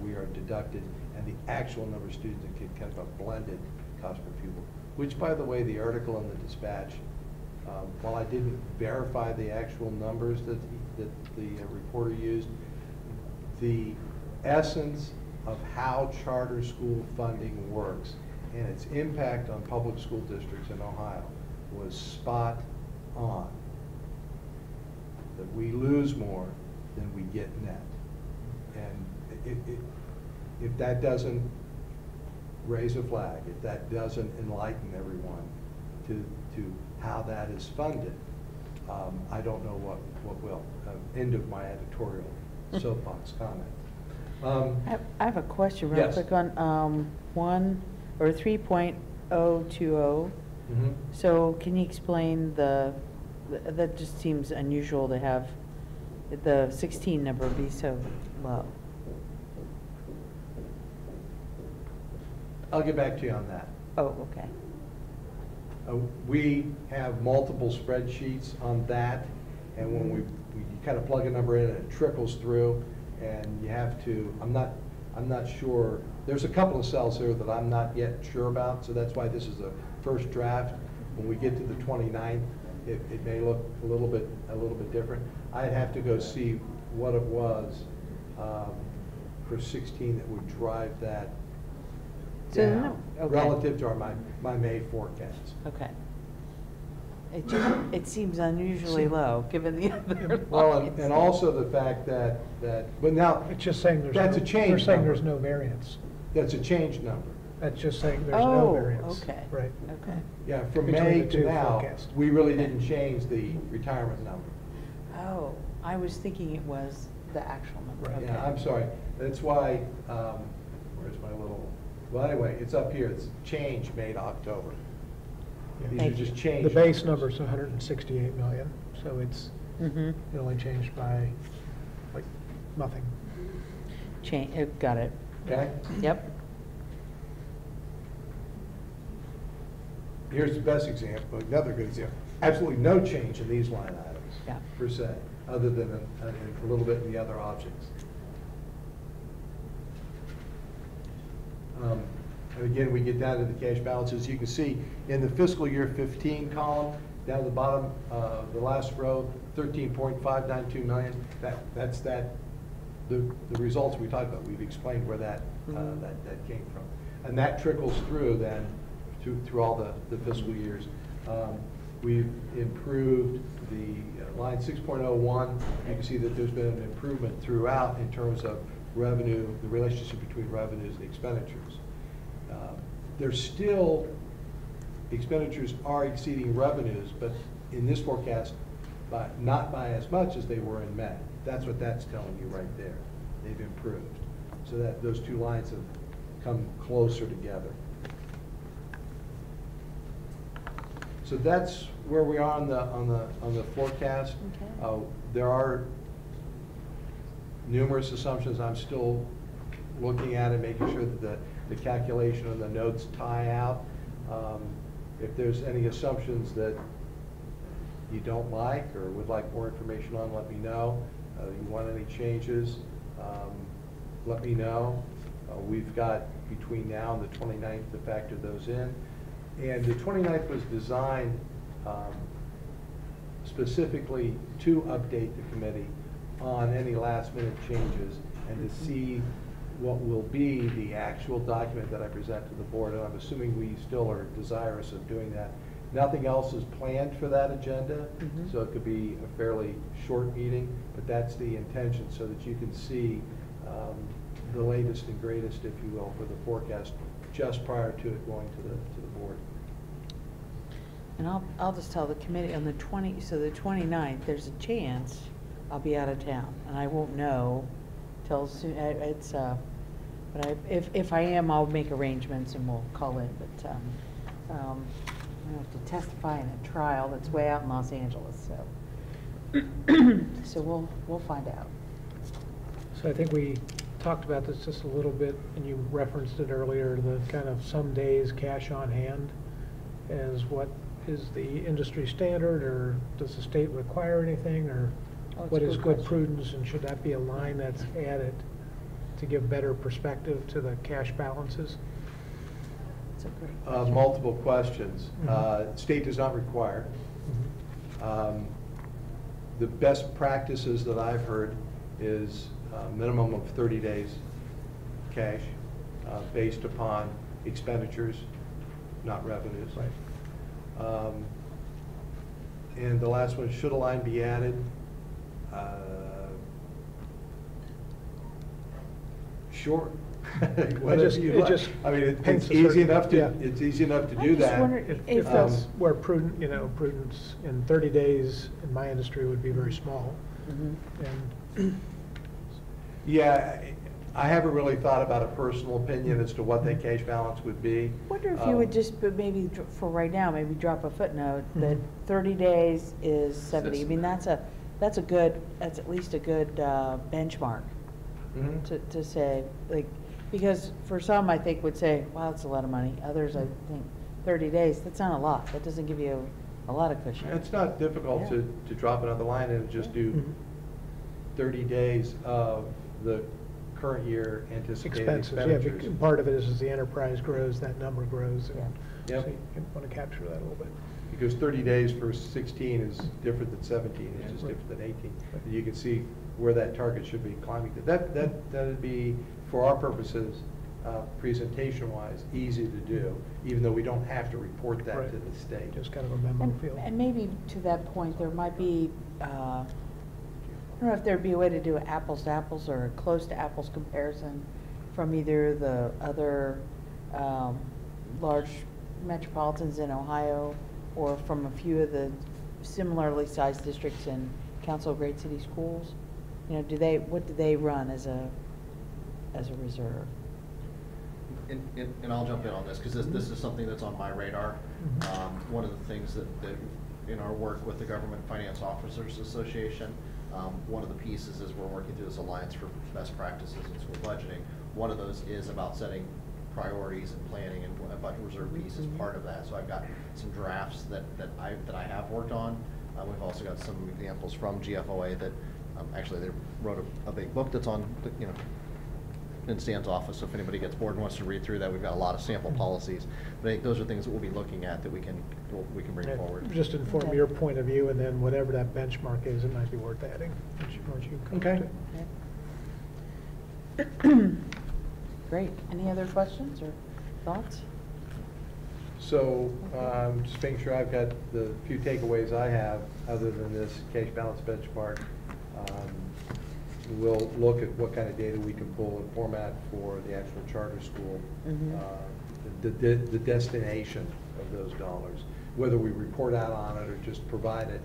we are deducted and the actual number of students that get kind of a blended cost per pupil. Which, by the way, the article in the dispatch, while I didn't verify the actual numbers that the reporter used, the essence of how charter school funding works and its impact on public school districts in Ohio was spot on. That we lose more than we get net. And if that doesn't raise a flag, if that doesn't enlighten everyone to how that is funded, I don't know what will. End of my editorial soapbox comment. I have a question real quick on 3.020. So can you explain that just seems unusual to have the 16 number be so low. I'll get back to you on that. Oh, okay. We have multiple spreadsheets on that, and when we kind of plug a number in and it trickles through, and you have to, I'm not sure, there's a couple of cells here that I'm not yet sure about, so that's why this is the first draft. When we get to the 29th, it may look a little bit different. I'd have to go see what it was for 16 that would drive that down okay. relative to my May forecast. Okay. It seems unusually low, given the other Well, lines. and also the fact that, but now, It's just saying there's. That's no- a change They're saying number. there's no variance. that's a change number. That's just saying there's no Oh, variance. okay. Right. Okay. Yeah, from Between May the to two now, forecasts. we really didn't change the retirement number. Oh, I was thinking it was the actual number. Right. Okay. Yeah, I'm sorry. That's why, where's my little, well, anyway, it's up here. It's change May to October. These are Thank just you. change. The base numbers. number's 168 million, so it's, Mm-hmm. it only changed by, like, nothing. Got it. Okay? Yep. Here's the best example, another good example. Absolutely no change in these line items. Yeah. Per se, other than a little bit in the other objects. And again, we get down to the cash balances. You can see in the fiscal year 15 column, down at the bottom, the last row, 13.592 million. That's the results we talked about. We've explained where that came from. And that trickles through then, through all the fiscal years. We've improved the line 6.01. You can see that there's been an improvement throughout in terms of revenue, the relationship between revenues and expenditures. There's still, expenditures are exceeding revenues, but in this forecast, not by as much as they were in May. That's what that's telling you right there. They've improved. So that those two lines have come closer together. So that's where we are on the forecast. Okay. There are numerous assumptions I'm still looking at and making sure that the calculation and the notes tie out. If there's any assumptions that you don't like or would like more information on, let me know. You want any changes, let me know. We've got between now and the 29th to factor those in. And the 29th was designed specifically to update the committee on any last minute changes and to see what will be the actual document that I present to the board. And I'm assuming we still are desirous of doing that. Nothing else is planned for that agenda, so it could be a fairly short meeting, but that's the intention so that you can see the latest and greatest, if you will, for the forecast just prior to it going to the board. And I'll just tell the committee on the 29th, there's a chance I'll be out of town, and I won't know till soon. But if I am, I'll make arrangements and we'll call in. But I have to testify in a trial that's way out in Los Angeles, so so we'll find out. So I think we talked about this just a little bit, and you referenced it earlier, the kind of some days cash on hand as what is the industry standard, or does the state require anything, or Oh, it's what a is good good question. prudence, and should that be a line that's added to give better perspective to the cash balances? It's a great question. Multiple questions. State does not require. The best practices that I've heard is a minimum of 30 days cash based upon expenditures, not revenues. And the last one, should a line be added? Sure. Whatever you like. I mean, paints it's a easy certain- enough yeah. to, it's easy enough to I do just that. wonder If if that's where prudent, prudence in 30 days in my industry would be very small. And Yeah, I haven't really thought about a personal opinion as to what that cash balance would be. wonder if you would just, but maybe for right now, maybe drop a footnote that 30 days is 70. I mean, that's at least a good benchmark Mhm. to say, like, because for some, I think would say, wow, that's a lot of money. Others, I think 30 days, that's not a lot. That doesn't give you a lot of cushion. It's not difficult Yeah. to drop another line and just do 30 days of the current year anticipated expenses, yeah, expenditures. because part of it is as the enterprise grows, that number grows. And Yep. so you want to capture that a little bit. Because 30 days for 16 is different than 17, it's just Right. different than 18. Right. And you can see where that target should be climbing to. That'd be, for our purposes, presentation-wise, easy to do, even though we don't have to report that Right. to the state. Just kind of a memo feel. And maybe to that point, there might be, I don't know if there'd be a way to do an apples to apples or a close to apples comparison from either the other large metropolitans in Ohio or from a few of the similarly sized districts in Council of Great City Schools. You know, what do they run as a reserve? And I'll jump in on this, because this is something that's on my radar. One of the things that in our work with the Government Finance Officers Association, one of the pieces is we're working through this Alliance for Best Practices in School Budgeting. One of those is about setting priorities and planning, and a budget reserve piece is part of that. So I've got some drafts that I have worked on. We've also got some examples from GFOA that actually they wrote a big book that's on, you know, in Stan's office, so if anybody gets bored and wants to read through that, we've got a lot of sample policies. But I think those are things that we'll be looking at that we can bring Yeah, forward. Just inform Okay. your point of view, and then whatever that benchmark is, it might be worth adding. Once you come Okay. to. Great. Any other questions or thoughts? So, just making sure I've got the few takeaways I have, other than this cash balance benchmark. We'll look at what kind of data we can pull and format for the actual charter school, the destination of those dollars, whether we report out on it or just provide it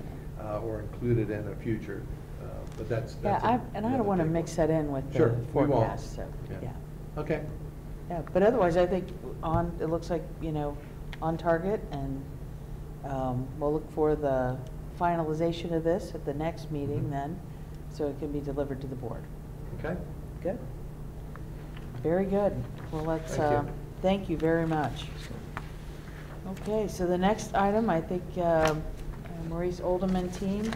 or include it in a future. But that's Yeah, I don't another want to takeaway. mix that in with Sure, the we won't. forecast, so, Yeah. yeah. Okay. Yeah, but otherwise, I think it looks like, you know, on target, and we'll look for the finalization of this at the next meeting then, so it can be delivered to the board. Okay. Good. Very good. Well, let's, Thank you. thank you very much. Okay, so the next item, I think Maurice Oldham and team,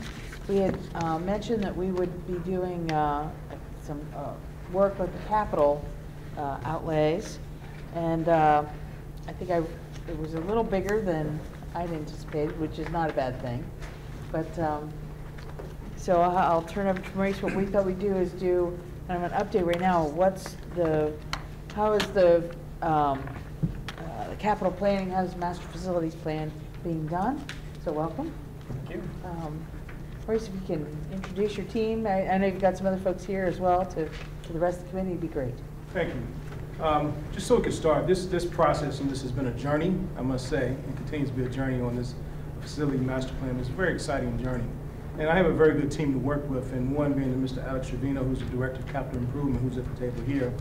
we had mentioned that we would be doing some work with the capital outlays, and I think it was a little bigger than I'd anticipated, which is not a bad thing. But so I'll turn over to Maurice. What we thought we'd do is do kind of an update right now. How is the capital planning, how's master facilities plan being done? So welcome. Thank you. Maurice, if you can introduce your team. I know you've got some other folks here as well to the rest of the committee, it'd be great. Thank you. Just so we can start, this process, and this has been a journey, I must say, and continues to be a journey on this facility master plan. It's a very exciting journey. And I have a very good team to work with, and one being Mr. Alex Trevino, who's the Director of Capital Improvement, who's at the table here.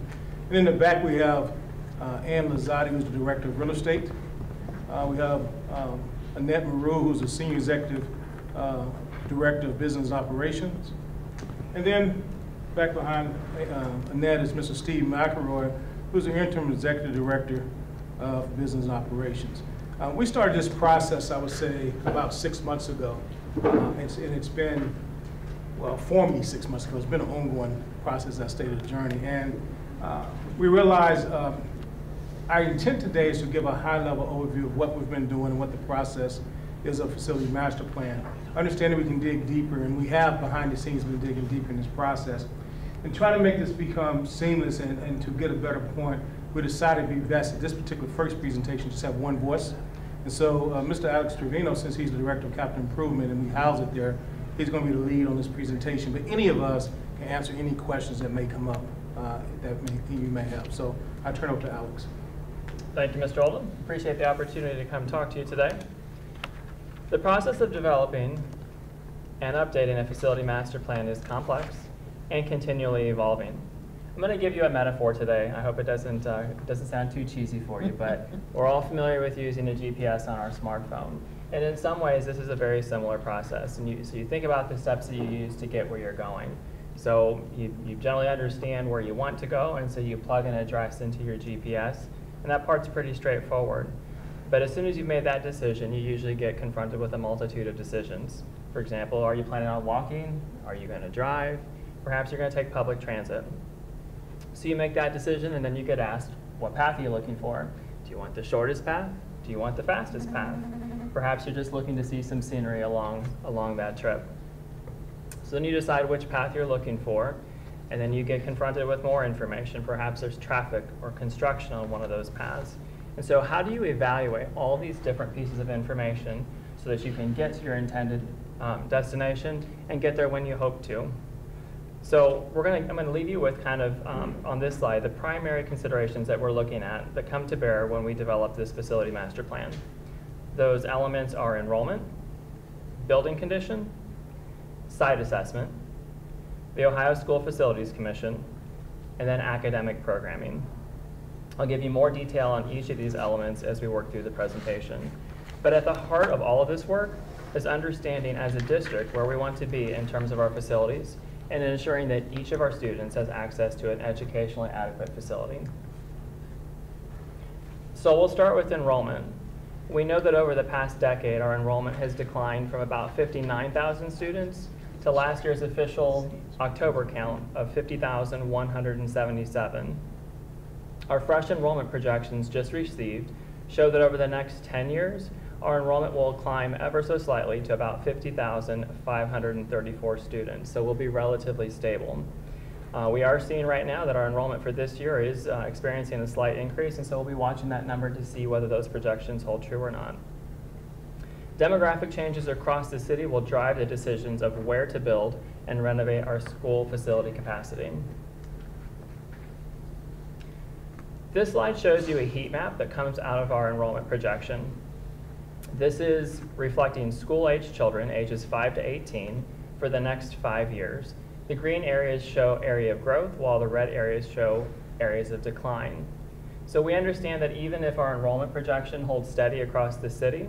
And in the back, we have Ann Lazzotti, who's the Director of Real Estate. We have Annette Maru, who's the Senior Executive Director of Business Operations. And then back behind Annette is Mr. Steve McElroy, who's the Interim Executive Director of Business Operations. We started this process, I would say, about 6 months ago. And it's been, well, formally 6 months ago. It's been an ongoing process, I stated, a journey. And we realized our intent today is to give a high-level overview of what we've been doing and what the process is of facility master plan. Understanding we can dig deeper, and we have behind the scenes been digging deeper in this process. And try to make this become seamless and to get a better point, we decided to be best at this particular first presentation, just have one voice. And so Mr. Alex Trevino, since he's the Director of Capital Improvement and we house it there, he's going to be the lead on this presentation. But any of us can answer any questions that may come up that you may have. So I turn over to Alex. Thank you, Mr. Oldham. Appreciate the opportunity to come talk to you today. The process of developing and updating a facility master plan is complex and continually evolving. I'm going to give you a metaphor today. I hope it doesn't sound too cheesy for you, but we're all familiar with using a GPS on our smartphone. And in some ways, this is a very similar process. And so you think about the steps that you use to get where you're going. So you generally understand where you want to go, and so you plug an address into your GPS, and that part's pretty straightforward. But as soon as you've made that decision, you usually get confronted with a multitude of decisions. For example, are you planning on walking? Are you going to drive? Perhaps you're going to take public transit. So you make that decision, and then you get asked, what path are you looking for? Do you want the shortest path? Do you want the fastest path? Perhaps you're just looking to see some scenery along that trip. So then you decide which path you're looking for, And then you get confronted with more information. Perhaps there's traffic or construction on one of those paths. And so how do you evaluate all these different pieces of information so that you can get to your intended destination and get there when you hope to? So I'm going to leave you with kind of, on this slide, the primary considerations that we're looking at that come to bear when we develop this facility master plan. Those elements are enrollment, building condition, site assessment, the Ohio School Facilities Commission, and then academic programming. I'll give you more detail on each of these elements as we work through the presentation. But at the heart of all of this work is understanding as a district where we want to be in terms of our facilities and ensuring that each of our students has access to an educationally adequate facility. So we'll start with enrollment. We know that over the past decade, our enrollment has declined from about 59,000 students to last year's official October count of 50,177. Our fresh enrollment projections just received show that over the next 10 years, our enrollment will climb ever so slightly to about 50,534 students, so we'll be relatively stable. We are seeing right now that our enrollment for this year is experiencing a slight increase, and so we'll be watching that number to see whether those projections hold true or not. Demographic changes across the city will drive the decisions of where to build and renovate our school facility capacity. This slide shows you a heat map that comes out of our enrollment projection. This is reflecting school-age children, ages 5 to 18, for the next 5 years. The green areas show area of growth, while the red areas show areas of decline. So we understand that even if our enrollment projection holds steady across the city,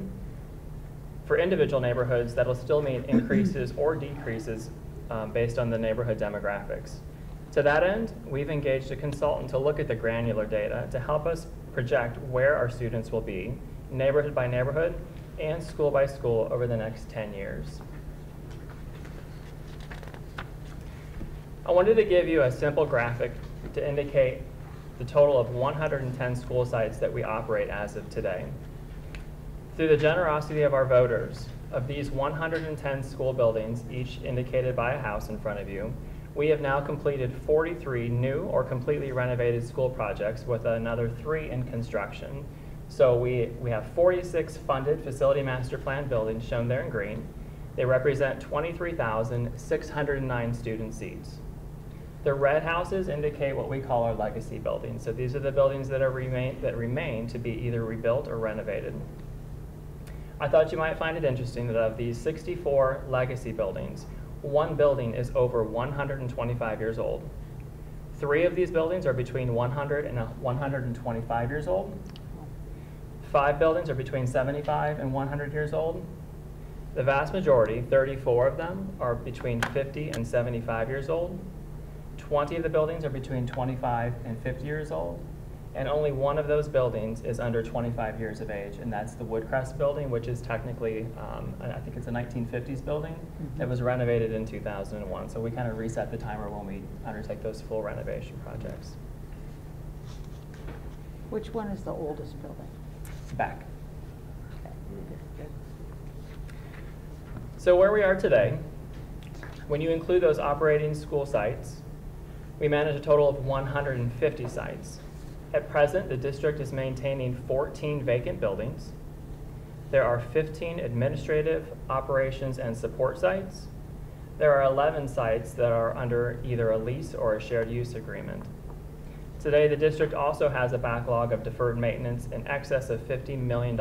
for individual neighborhoods, that'll still mean increases or decreases based on the neighborhood demographics. To that end, we've engaged a consultant to look at the granular data to help us project where our students will be, neighborhood by neighborhood, and school by school over the next 10 years. I wanted to give you a simple graphic to indicate the total of 110 school sites that we operate as of today. Through the generosity of our voters, of these 110 school buildings, each indicated by a house in front of you, we have now completed 43 new or completely renovated school projects with another 3 in construction. So we have 46 funded facility master plan buildings shown there in green. They represent 23,609 student seats. The red houses indicate what we call our legacy buildings. So these are the buildings that remain to be either rebuilt or renovated. I thought you might find it interesting that of these 64 legacy buildings, 1 building is over 125 years old. 3 of these buildings are between 100 and 125 years old. 5 buildings are between 75 and 100 years old. The vast majority, 34 of them, are between 50 and 75 years old. 20 of the buildings are between 25 and 50 years old. And only 1 of those buildings is under 25 years of age, and that's the Woodcrest building, which is technically, I think it's a 1950s building that was renovated in 2001. So we kind of reset the timer when we undertake those full renovation projects. Which one is the oldest building? Back. Okay, good. So where we are today, when you include those operating school sites, we manage a total of 150 sites. At present, the district is maintaining 14 vacant buildings. There are 15 administrative, operations, and support sites. There are 11 sites that are under either a lease or a shared use agreement. Today, the district also has a backlog of deferred maintenance in excess of $50 million.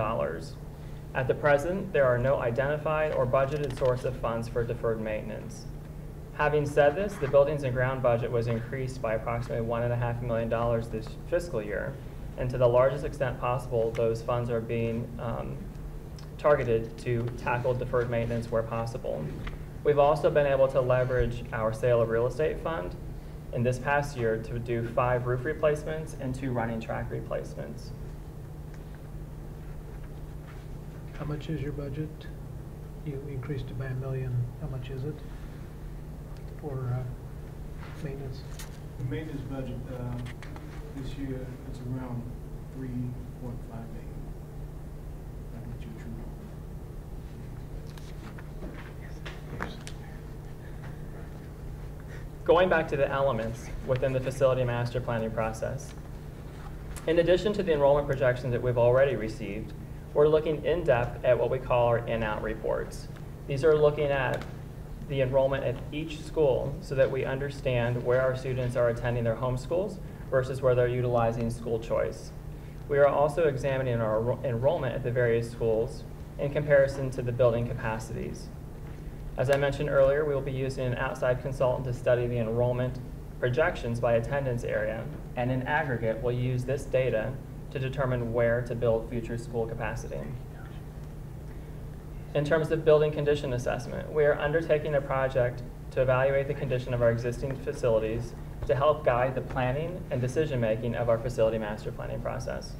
At the present, there are no identified or budgeted source of funds for deferred maintenance. Having said this, the buildings and ground budget was increased by approximately $1.5 million this fiscal year, and to the largest extent possible, those funds are being targeted to tackle deferred maintenance where possible. We've also been able to leverage our sale of real estate fund in this past year to do 5 roof replacements and 2 running track replacements. How much is your budget? You increased it by $1 million. How much is it for maintenance? The maintenance budget this year is around $3.5 million. That's what you drew. Going back to the elements within the facility master planning process. In addition to the enrollment projections that we've already received, we're looking in depth at what we call our in-out reports. These are looking at the enrollment at each school so that we understand where our students are attending their home schools versus where they're utilizing school choice. We are also examining our enrollment at the various schools in comparison to the building capacities. As I mentioned earlier, we will be using an outside consultant to study the enrollment projections by attendance area, and in aggregate, we'll use this data to determine where to build future school capacity. In terms of building condition assessment, we are undertaking a project to evaluate the condition of our existing facilities to help guide the planning and decision-making of our facility master planning process.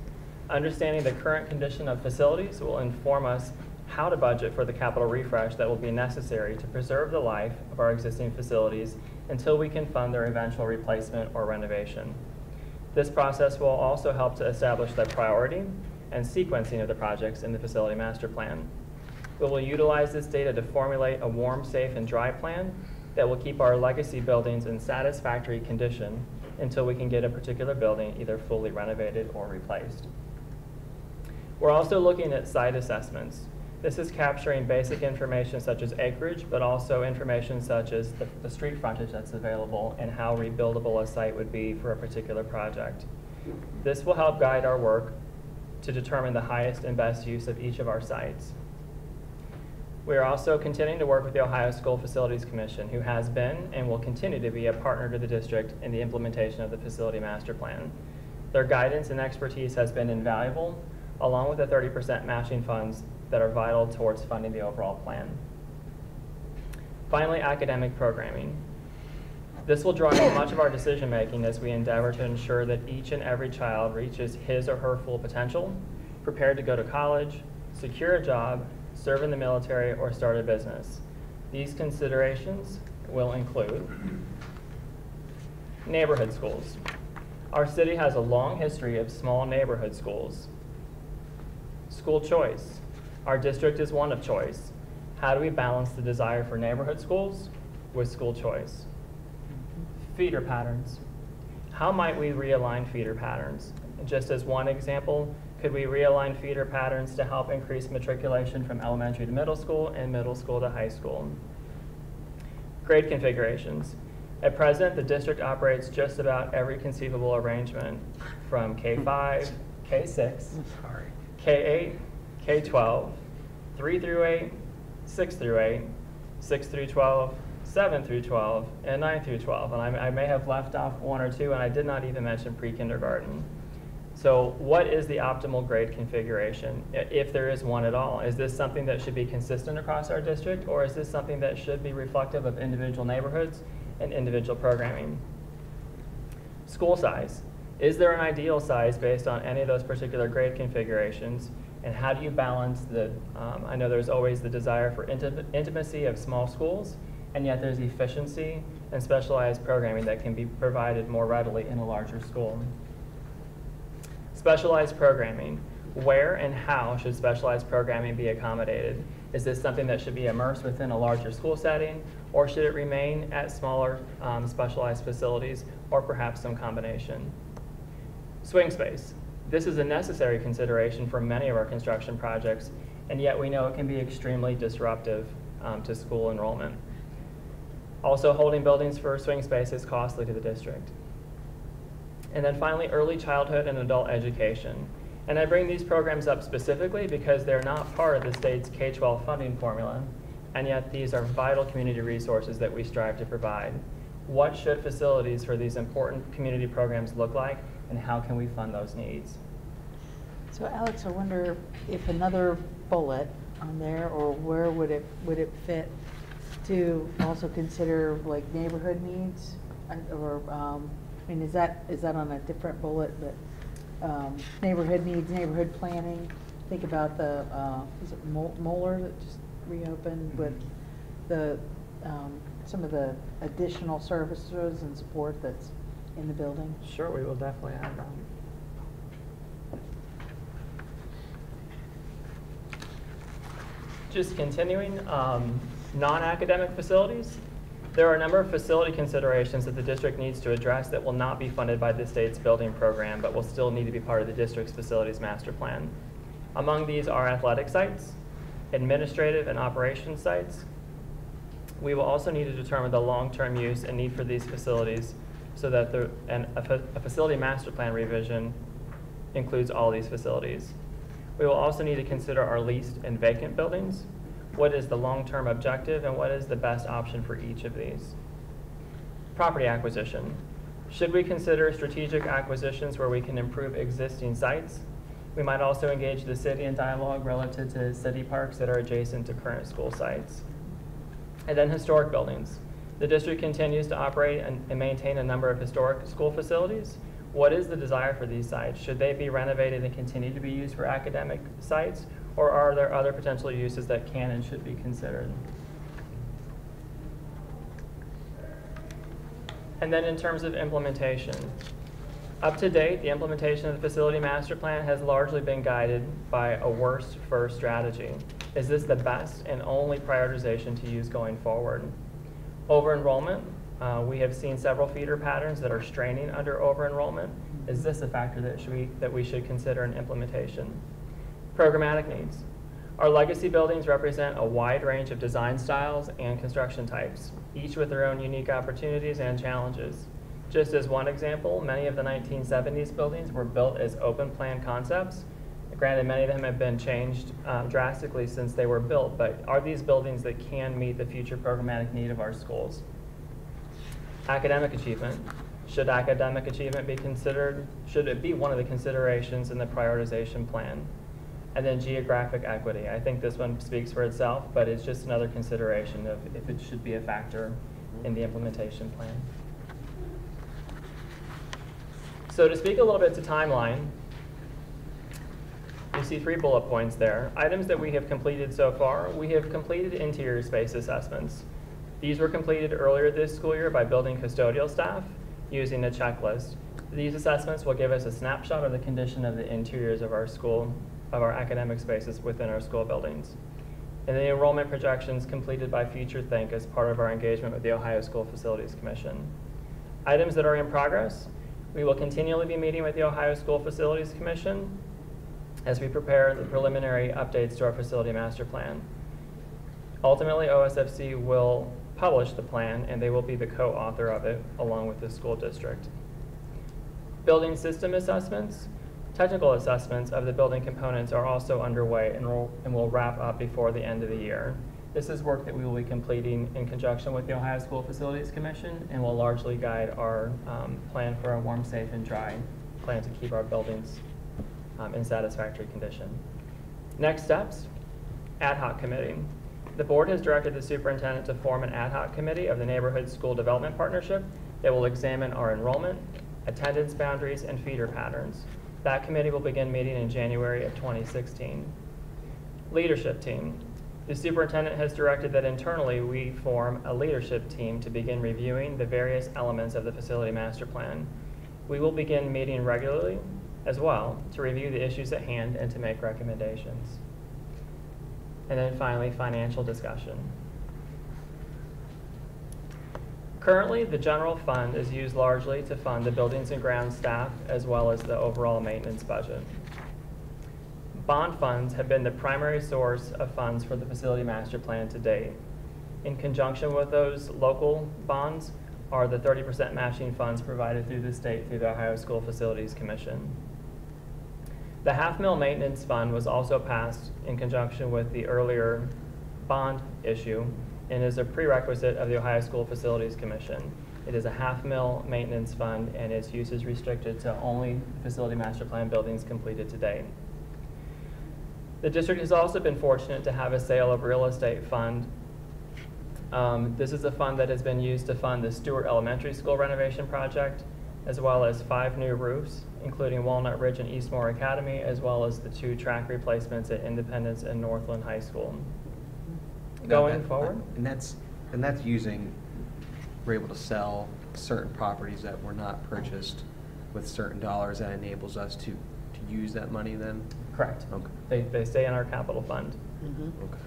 Understanding the current condition of facilities will inform us how to budget for the capital refresh that will be necessary to preserve the life of our existing facilities until we can fund their eventual replacement or renovation. This process will also help to establish the priority and sequencing of the projects in the facility master plan. We will utilize this data to formulate a warm, safe, and dry plan that will keep our legacy buildings in satisfactory condition until we can get a particular building either fully renovated or replaced. We're also looking at site assessments. This is capturing basic information such as acreage, but also information such as the street frontage that's available and how rebuildable a site would be for a particular project. This will help guide our work to determine the highest and best use of each of our sites. We are also continuing to work with the Ohio School Facilities Commission, who has been and will continue to be a partner to the district in the implementation of the facility master plan. Their guidance and expertise has been invaluable, along with the 30% matching funds that are vital towards funding the overall plan. Finally, academic programming. This will drive much of our decision-making as we endeavor to ensure that each and every child reaches his or her full potential, prepared to go to college, secure a job, serve in the military, or start a business. These considerations will include neighborhood schools. Our city has a long history of small neighborhood schools. School choice. Our district is one of choice. How do we balance the desire for neighborhood schools with school choice? Feeder patterns. How might we realign feeder patterns? Just as one example, could we realign feeder patterns to help increase matriculation from elementary to middle school and middle school to high school? Grade configurations. At present, the district operates just about every conceivable arrangement from K-5, K-6, K-8, K-12, 3 through 8, 6 through 8, 6 through 12, 7 through 12, and 9 through 12. And I may have left off one or two, and I did not even mention pre-kindergarten. So what is the optimal grade configuration, if there is one at all? Is this something that should be consistent across our district, or is this something that should be reflective of individual neighborhoods and individual programming? School size. Is there an ideal size based on any of those particular grade configurations? And how do you balance the, I know there's always the desire for intimacy of small schools, and yet there's efficiency and specialized programming that can be provided more readily in a larger school. Specialized programming. Where and how should specialized programming be accommodated? Is this something that should be immersed within a larger school setting, or should it remain at smaller specialized facilities, or perhaps some combination? Swing space. This is a necessary consideration for many of our construction projects, and yet we know it can be extremely disruptive to school enrollment. Also, holding buildings for swing space is costly to the district. And then finally, early childhood and adult education. And I bring these programs up specifically because they're not part of the state's K-12 funding formula, and yet these are vital community resources that we strive to provide. What should facilities for these important community programs look like, and how can we fund those needs? So Alex, I wonder if another bullet on there, or where would it fit to also consider like neighborhood needs, or I mean, is that on a different bullet? But neighborhood needs, neighborhood planning. Think about the is it Moeller that just reopened with the some of the additional services and support that's in the building. Sure, we will definitely add that. Just continuing, non-academic facilities. There are a number of facility considerations that the district needs to address that will not be funded by the state's building program, but will still need to be part of the district's facilities master plan. Among these are athletic sites, administrative and operations sites. We will also need to determine the long-term use and need for these facilities so that a facility master plan revision includes all these facilities. We will also need to consider our leased and vacant buildings. What is the long-term objective and what is the best option for each of these? Property acquisition. Should we consider strategic acquisitions where we can improve existing sites? We might also engage the city in dialogue relative to city parks that are adjacent to current school sites. And then historic buildings. The district continues to operate and maintain a number of historic school facilities. What is the desire for these sites? Should they be renovated and continue to be used for academic sites, or are there other potential uses that can and should be considered? And then in terms of implementation, up to date, the implementation of the facility master plan has largely been guided by a worst first strategy. Is this the best and only prioritization to use going forward? Over-enrollment, we have seen several feeder patterns that are straining under over-enrollment. Is this a factor that we should consider in implementation? Programmatic needs. Our legacy buildings represent a wide range of design styles and construction types, each with their own unique opportunities and challenges. Just as one example, many of the 1970s buildings were built as open plan concepts. Granted, many of them have been changed drastically since they were built, but are these buildings that can meet the future programmatic need of our schools? Academic achievement. Should academic achievement be considered? Should it be one of the considerations in the prioritization plan? And then geographic equity. I think this one speaks for itself, but it's just another consideration of if it should be a factor in the implementation plan. So to speak a little bit to timeline, you see 3 bullet points there. Items that we have completed so far. We have completed interior space assessments. These were completed earlier this school year by building custodial staff using a checklist. These assessments will give us a snapshot of the condition of the interiors of our school, of our academic spaces within our school buildings. And the enrollment projections completed by Future Think as part of our engagement with the Ohio School Facilities Commission. Items that are in progress. We will continually be meeting with the Ohio School Facilities Commission as we prepare the preliminary updates to our facility master plan. Ultimately, OSFC will publish the plan and they will be the co-author of it along with the school district. Building system assessments. Technical assessments of the building components are also underway and will wrap up before the end of the year. This is work that we will be completing in conjunction with the Ohio School Facilities Commission and will largely guide our plan for a warm, safe, and dry plan to keep our buildings in satisfactory condition. Next steps, ad hoc committee. The board has directed the superintendent to form an ad hoc committee of the Neighborhood School Development Partnership that will examine our enrollment, attendance boundaries, and feeder patterns. That committee will begin meeting in January of 2016. Leadership team. The superintendent has directed that internally we form a leadership team to begin reviewing the various elements of the facility master plan. We will begin meeting regularly as well to review the issues at hand and to make recommendations. And then finally, financial discussion. Currently, the general fund is used largely to fund the buildings and grounds staff as well as the overall maintenance budget. Bond funds have been the primary source of funds for the facility master plan to date. In conjunction with those local bonds are the 30% matching funds provided through the state through the Ohio School Facilities Commission. The half-mil maintenance fund was also passed in conjunction with the earlier bond issue and is a prerequisite of the Ohio School Facilities Commission. It is a half-mil maintenance fund and its use is restricted to only facility master plan buildings completed to date. The district has also been fortunate to have a sale of real estate fund. This is a fund that has been used to fund the Stewart Elementary School renovation project, as well as 5 new roofs, including Walnut Ridge and Eastmore Academy, as well as the 2 track replacements at Independence and Northland High School. Going forward? And that's using, we're able to sell certain properties that were not purchased with certain dollars that enables us to use that money then? Correct. Okay. They stay in our capital fund. Mhm. Okay.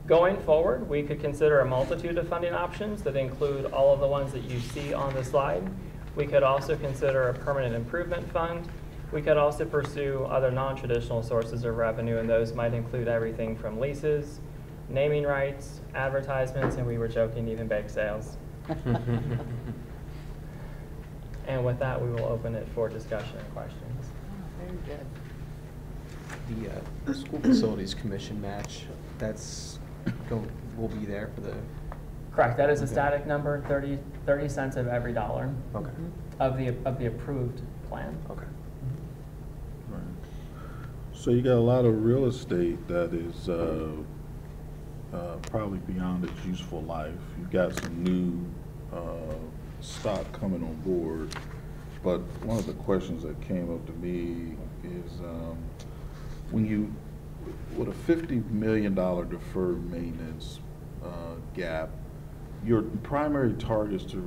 Going forward, we could consider a multitude of funding options that include all of the ones that you see on the slide. We could also consider a permanent improvement fund. We could also pursue other non-traditional sources of revenue, and those might include everything from leases, naming rights, advertisements, and we were joking, even bake sales. And with that, we will open it for discussion and questions. Oh, very good. The School Facilities Commission match, will be there for the, Correct, that is a Okay. static number, 30 cents of every dollar okay, of the approved plan. okay. Right. So you got a lot of real estate that is probably beyond its useful life. You've got some new stock coming on board, but one of the questions that came up to me is with a $50 million deferred maintenance gap, your primary targets to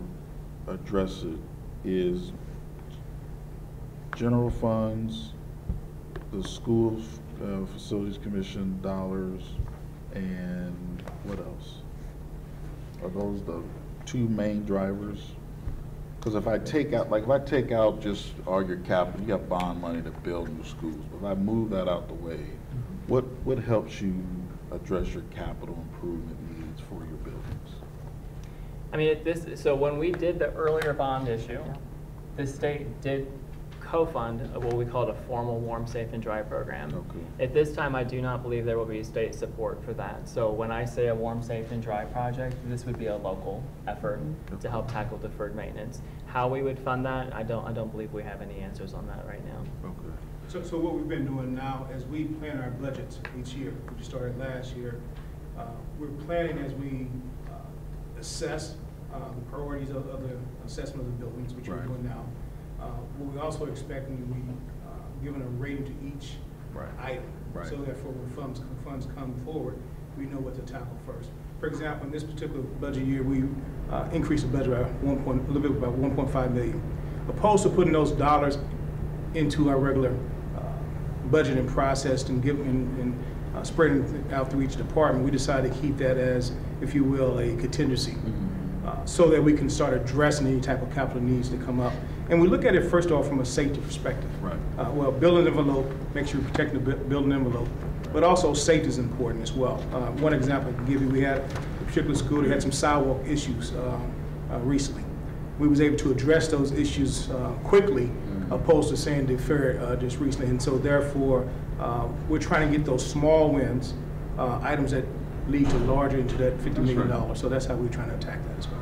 address it is general funds, the school facilities commission dollars, and what else? Are those the two main drivers? Because if I take out just all your capital, you got bond money to build new schools, but if I move that out the way, what helps you address your capital improvement needs for your buildings? I mean, so when we did the earlier bond issue, the state did co-fund what we called a formal warm, safe, and dry program. Okay. At this time, I do not believe there will be state support for that. So when I say a warm, safe, and dry project, this would be a local effort to help tackle deferred maintenance. How we would fund that, I don't believe we have any answers on that right now. Okay. So what we've been doing now, as we plan our budgets each year, we started last year, we're planning as we assess the priorities of the assessment of the buildings, which we're Right. doing now. What we're also expecting, we giving a rating to each Right. item. Right. So therefore, when funds come forward, we know what to tackle first. For example, in this particular budget year, we increased the budget by a little bit about 1.5 million. Opposed to putting those dollars into our regular budgeting process and spreading it out through each department, we decided to keep that as, if you will, a contingency, so that we can start addressing any type of capital needs that come up. And we look at it first off from a safety perspective. Right. Well, building envelope, make sure you protect the building envelope, but also safety is important as well. One example I can give you, we had a particular school that had some sidewalk issues recently. We was able to address those issues quickly, opposed to saying defer it just recently. And so therefore, we're trying to get those small wins, items that lead to larger, into that $50 million. right. So that's how we're trying to attack that as well.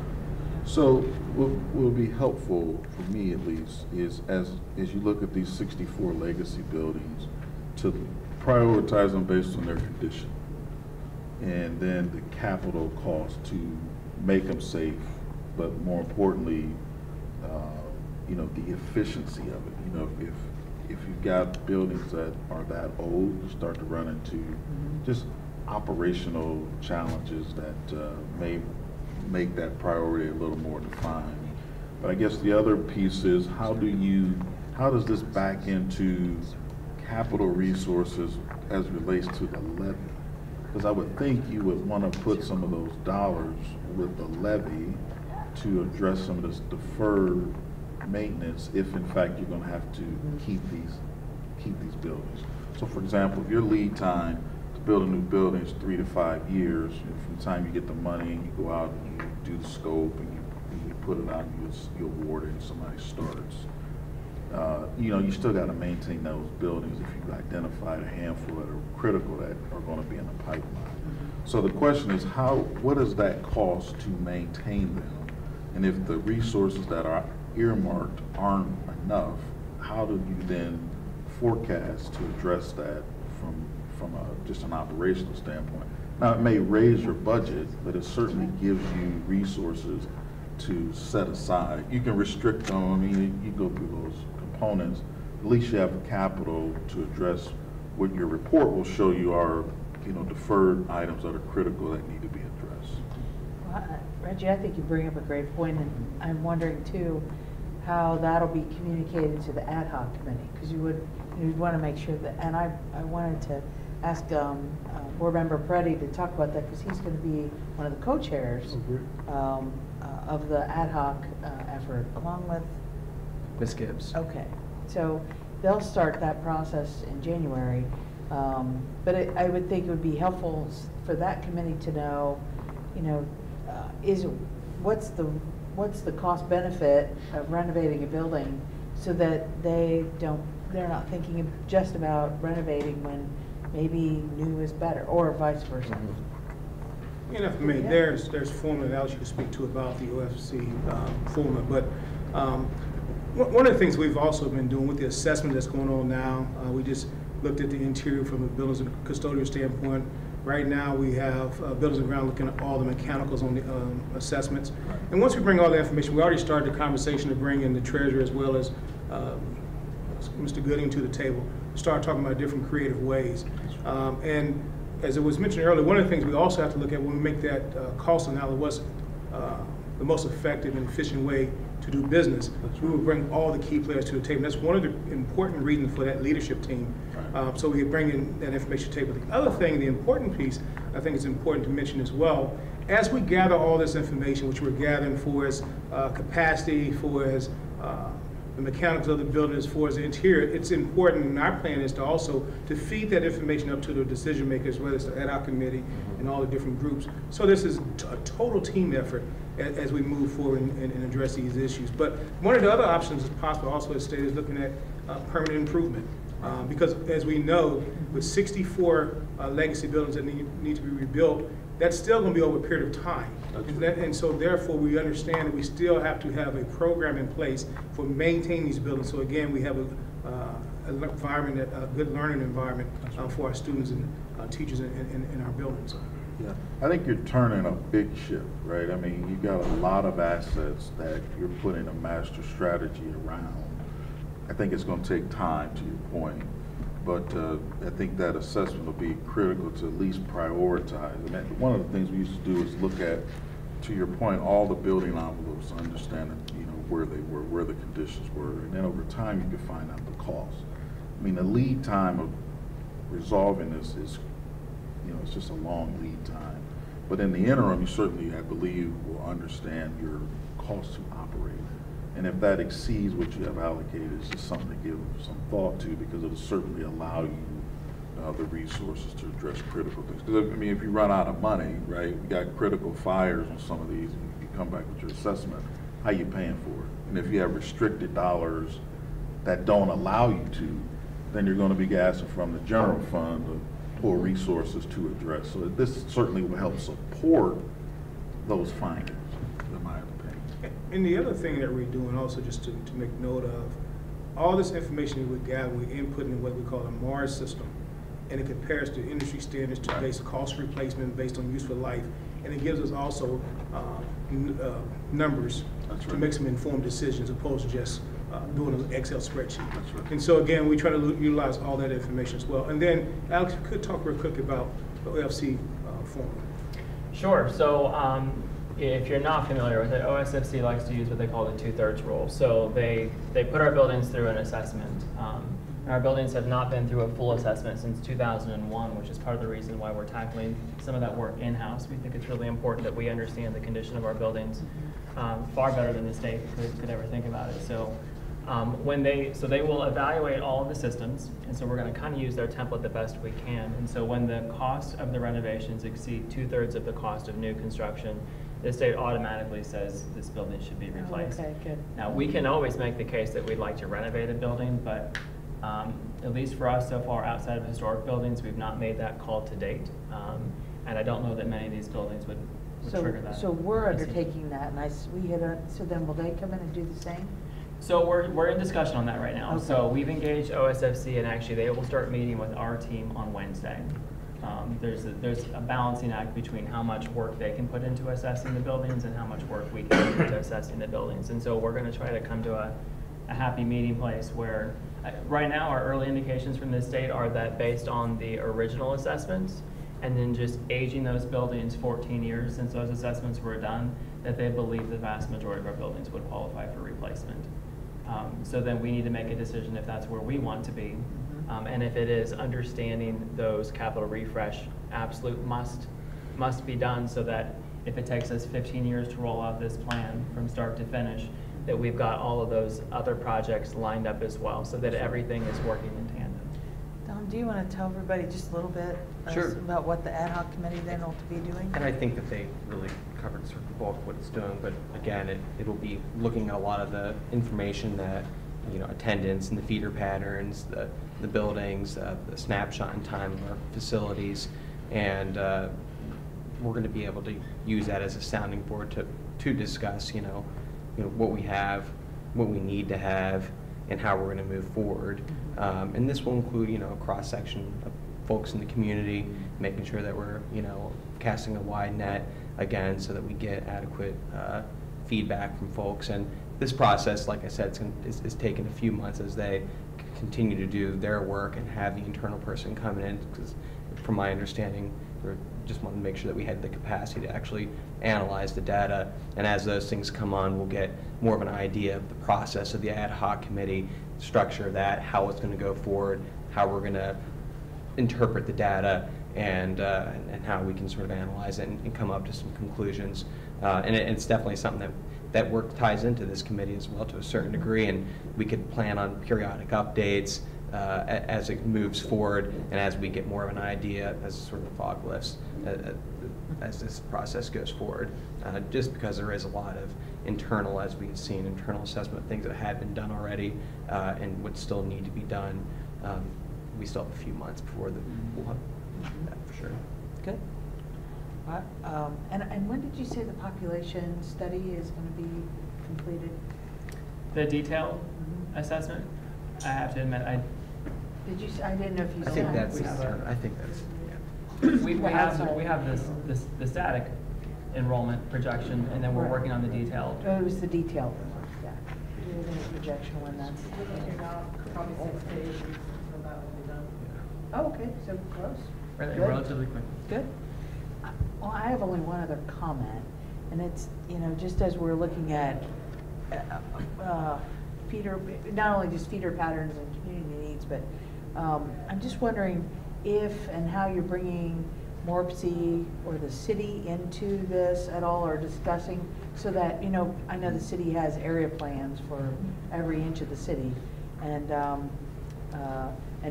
So what will be helpful, for me at least, is as you look at these 64 legacy buildings, to prioritize them based on their condition, and then the capital cost to make them safe, but more importantly, the efficiency of it. If you've got buildings that are that old, you start to run into just operational challenges that may make that priority a little more defined. But I guess the other piece is, how does this back into capital resources as it relates to the levy? Because I would think you would want to put some of those dollars with the levy to address some of this deferred maintenance, if in fact you're going to have to keep these buildings. So for example, if your lead time to build a new building is 3 to 5 years, from the time you get the money and you go out and you do the scope and you put it out and you award it and somebody starts, you still got to maintain those buildings if you've identified a handful that are critical that are going to be in the pipeline. So the question is, what does that cost to maintain them? And if the resources that are earmarked aren't enough, how do you then forecast to address that from just an operational standpoint? Now, it may raise your budget, but it certainly gives you resources to set aside. You can restrict them. I mean, you go through those components. At least you have capital to address what your report will show you are, deferred items that are critical that need to be addressed. Well, Reggie, I think you bring up a great point, and I'm wondering too how that'll be communicated to the ad hoc committee, because you'd want to make sure that, and I wanted to ask Board Member Peretti to talk about that, because he's going to be one of the co-chairs of the ad hoc effort, along with Ms. Gibbs. Okay, so they'll start that process in January. But I would think it would be helpful for that committee to know, you know, what's the cost benefit of renovating a building, so that they're not thinking just about renovating when maybe new is better, or vice versa. You know, for me, there's formula that Alex you can speak to about the OFC formula, but one of the things we've also been doing with the assessment that's going on now, we just looked at the interior from a buildings and custodial standpoint. Right now, we have buildings and ground looking at all the mechanicals on the assessments. And once we bring all the information, we already started the conversation to bring in the treasurer as well as Mr. Gooding to the table, start talking about different creative ways. And as it was mentioned earlier, one of the things we also have to look at when we make that cost analysis, what's the most effective and efficient way to do business. We will bring all the key players to the table. That's one of the important reasons for that leadership team. So we can bring in that information to the table. The other thing, the important piece, I think is important to mention as well, as we gather all this information, which we're gathering for as capacity, for as the mechanics of the building, as far as the interior, it's important, and our plan is to also to feed that information up to the decision makers, whether it's the ad hoc committee and all the different groups. So this is a total team effort as we move forward and address these issues. But one of the other options is possible also, as stated, is looking at permanent improvement. Because as we know, with 64 legacy buildings that need to be rebuilt, that's still going to be over a period of time. And so therefore we understand that we still have to have a program in place for maintaining these buildings. So again, we have an environment, a good learning environment for our students and teachers in our buildings. Yeah, I think you're turning a big ship, right? I mean, you've got a lot of assets that you're putting a master strategy around. I think it's going to take time, to your point, but I think that assessment will be critical to at least prioritize. And one of the things we used to do is look at, to your point, all the building envelopes, understanding, you know, where they were, where the conditions were, and then over time you can find out the cost. I mean, the lead time of resolving this is, you know, it's just a long lead time. But in the interim, you certainly, I believe, will understand your cost to operate. And if that exceeds what you have allocated, it's just something to give some thought to, because it'll certainly allow you the resources to address critical things. Because I mean, if you run out of money, right, we got critical fires on some of these, and you come back with your assessment, how you paying for it? And if you have restricted dollars that don't allow you to, then you're going to be asking from the general fund to pull resources to address. So this certainly will help support those findings, in my opinion. And the other thing that we're doing also, just to make note of, all this information we gather, we're inputting in what we call a MARS system. And it compares to industry standards to base cost replacement based on useful life. And it gives us also numbers to make some informed decisions, opposed to just doing an Excel spreadsheet. Right. And so again, we try to utilize all that information as well. And then Alex, you could talk real quick about the OFC formula. Sure. So if you're not familiar with it, OSFC likes to use what they call the 2/3 rule. So they put our buildings through an assessment. Our buildings have not been through a full assessment since 2001, which is part of the reason why we're tackling some of that work in-house. We think it's really important that we understand the condition of our buildings far better than the state could ever think about it. So they will evaluate all of the systems, and so we're going to kind of use their template the best we can. And so when the cost of the renovations exceed 2/3 of the cost of new construction, the state automatically says this building should be replaced. Okay, good. Now, we can always make the case that we'd like to renovate a building, but at least for us so far, outside of historic buildings, we've not made that call to date. And I don't know that many of these buildings would trigger that. So we're undertaking that, and so then will they come in and do the same? So we're in discussion on that right now. Okay. So we've engaged OSFC, and actually they will start meeting with our team on Wednesday. There's a balancing act between how much work they can put into assessing the buildings and how much work we can put into assessing the buildings. And so we're going to try to come to a happy meeting place where, right now, our early indications from the state are that based on the original assessments and then just aging those buildings 14 years since those assessments were done, that they believe the vast majority of our buildings would qualify for replacement. So then we need to make a decision if that's where we want to be. And if it is, understanding those capital refresh absolute must be done, so that if it takes us 15 years to roll out this plan from start to finish, that we've got all of those other projects lined up as well, so that everything is working in tandem. Don, do you want to tell everybody just a little bit Sure. about what the ad hoc committee then will be doing? And I think that they really covered sort of the bulk of what it's doing, but again, it'll be looking at a lot of the information that, you know, attendance and the feeder patterns, the buildings, the snapshot in time of our facilities, and we're going to be able to use that as a sounding board to discuss, you know, what we have, what we need to have, and how we're going to move forward. And this will include, you know, a cross-section of folks in the community, making sure that we're, you know, casting a wide net again, so that we get adequate feedback from folks. And this process, like I said, is taking a few months as they continue to do their work and have the internal person coming in, because from my understanding, we just wanted to make sure that we had the capacity to actually analyze the data. And as those things come on, we'll get more of an idea of the process of the ad hoc committee, structure of that, how it's going to go forward, how we're going to interpret the data, and how we can sort of analyze it and come up to some conclusions. And it's definitely something that work ties into this committee as well to a certain degree, and we could plan on periodic updates as it moves forward, and as we get more of an idea, as sort of the fog lifts, as this process goes forward. Just because there is a lot of internal, as we've seen, internal assessment, things that have been done already and would still need to be done. We still have a few months before we'll have that for sure. Good. And when did you say the population study is going to be completed? The detailed assessment, I have to admit, I didn't know if you I said. think that's, yeah. we have the static enrollment projection, and then we're working on the detailed. Oh, it was the detailed one, yeah. Do you have any projection when that's? Probably 6 to 8 weeks, so that will be done. Oh, okay, so close. Good. Relatively quick. Good. Well, I have only one other comment, and it's, you know, just as we're looking at feeder, not only just feeder patterns and community needs, but I'm just wondering if and how you're bringing Morpsey or the city into this at all, or discussing, so that, you know, I know the city has area plans for every inch of the city, and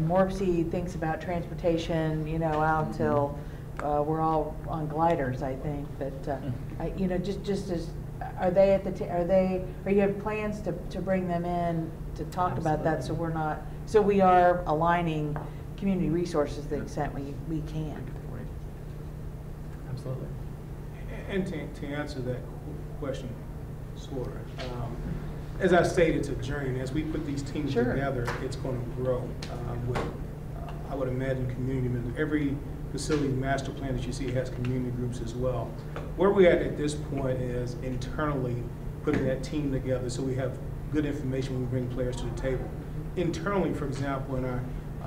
Morpsey thinks about transportation, you know, out till we're all on gliders, I think. But you know, just as are they at the or you have plans to bring them in to talk about that, so we are aligning community resources to the extent we can. Absolutely. And to answer that question, sort of, as I stated, it's a journey, and as we put these teams together, it's going to grow. I would imagine community members. Every facility master plan that you see has community groups as well. Where we're at this point is internally putting that team together so we have good information when we bring players to the table. Internally, for example, in our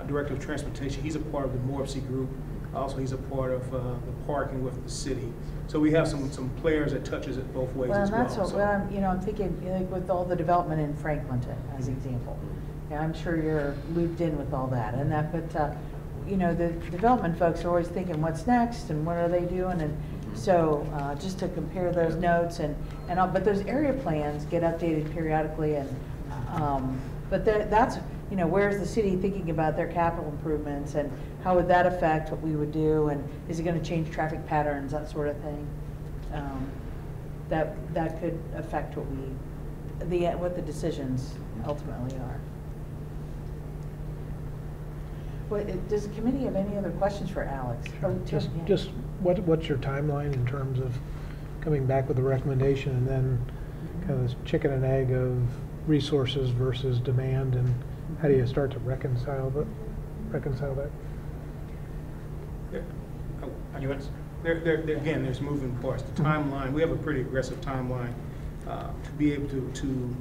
Director of Transportation, he's a part of the Morpsey group. Also, he's a part of the parking with the city. So we have some players that touches it both ways as well. Well, that's what I'm thinking, like with all the development in Franklinton, as an example. Yeah, I'm sure you're looped in with all that, but you know, the development folks are always thinking, what's next, and what are they doing, and so just to compare those notes, but those area plans get updated periodically, and but that's, you know, where's the city thinking about their capital improvements, and how would that affect what we would do, and is it going to change traffic patterns, that sort of thing. That could affect what the decisions ultimately are. Well, does the committee have any other questions for Alex? Sure. Just what's your timeline in terms of coming back with a recommendation, and then kind of this chicken and egg of resources versus demand, and how do you start to reconcile that? Again, there's moving parts. The timeline, we have a pretty aggressive timeline to be able to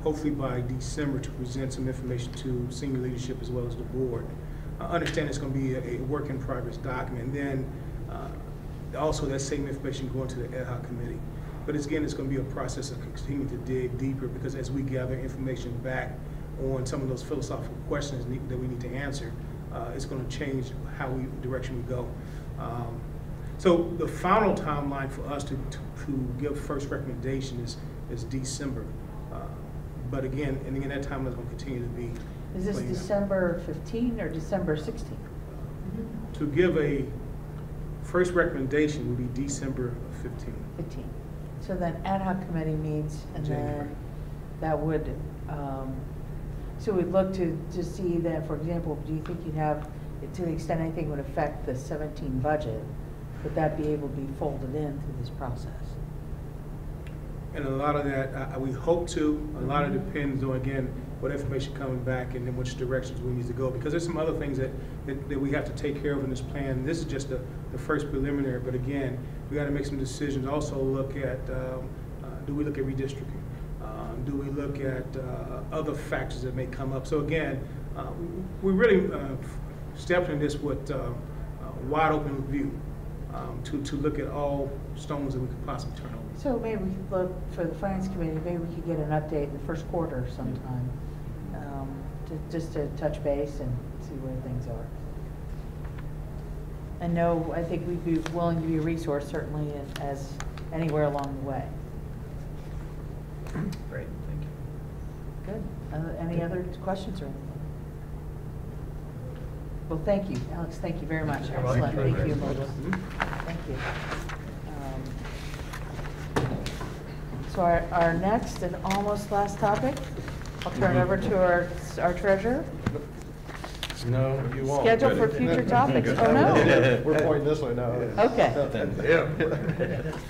hopefully by December to present some information to senior leadership as well as the board. I understand it's going to be a work in progress document, and then also that same information going to the ad hoc committee. But it's going to be a process of continuing to dig deeper, because as we gather information back on some of those philosophical questions that we need to answer, it's going to change direction we go. So the final timeline for us to give first recommendation is December. But again, that timeline is going to continue to be. Is this played out. December 15 or December 16? To give a first recommendation would be December 15. 15. So then ad hoc committee meets, and January. then that would, so we'd look to see that, for example, do you think you'd have, to the extent anything would affect the 17 budget, would that be able to be folded in through this process? And a lot of that, we hope to, a lot of it depends on, again, what information coming back and then which directions we need to go. Because there's some other things that we have to take care of in this plan. This is just the first preliminary, but again, we got to make some decisions. Also look at, do we look at redistricting? Do we look at other factors that may come up? So again, we really stepped in this with wide open view to look at all stones that we could possibly turn over. So maybe we could look for the finance committee, maybe we could get an update in the first quarter sometime, just to touch base and see where things are. And no, I think we'd be willing to be a resource, certainly, as anywhere along the way. Great, thank you. Good. Any other questions or anything? Well, thank you, Alex. Thank you very much. You're welcome. Excellent. Thank you, Lois. Thank you. So our next and almost last topic, I'll turn it over to our treasurer. No, you won't. Schedule for future topics. Oh, no. We're pointing this way now. Okay.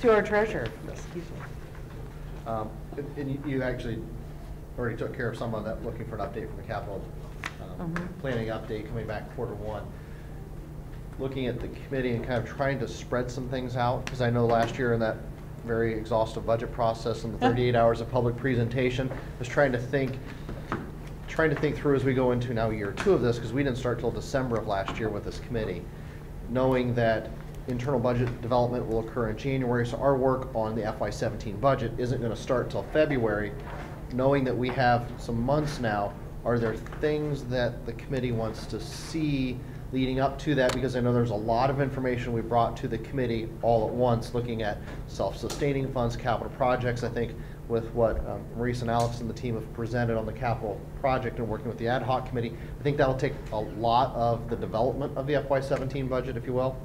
To our treasurer. Excuse me. And you actually already took care of some of that, looking for an update from the capital planning update coming back Q1. Looking at the committee and kind of trying to spread some things out, because I know last year in that very exhaustive budget process and the 38 hours of public presentation, was trying to think through as we go into now year 2 of this, because we didn't start till December of last year with this committee, knowing that internal budget development will occur in January, so our work on the FY17 budget isn't going to start till February. Knowing that we have some months now, are there things that the committee wants to see leading up to that? Because I know there's a lot of information we brought to the committee all at once, looking at self-sustaining funds, capital projects. I think with what Maurice and Alex and the team have presented on the capital project and working with the ad hoc committee, I think that'll take a lot of the development of the FY17 budget, if you will,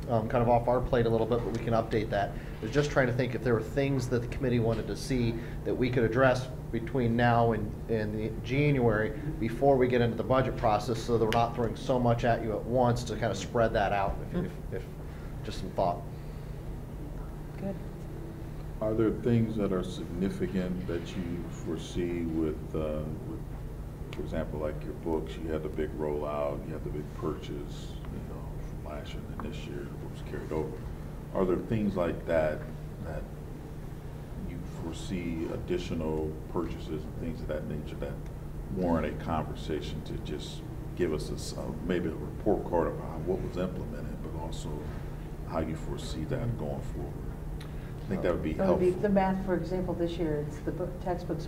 kind of off our plate a little bit, but we can update that. I was just trying to think if there were things that the committee wanted to see that we could address between now and the January before we get into the budget process, so that we're not throwing so much at you at once, to kind of spread that out, if just some thought. Good. Are there things that are significant that you foresee with, for example, like your books? You had the big rollout, you had the big purchase, from last year and then this year, the books carried over. Are there things like that that you foresee, additional purchases and things of that nature, that warrant a conversation to just give us maybe a report card of what was implemented, but also how you foresee that going forward? I think that would be helpful. The math, for example, this year, it's textbooks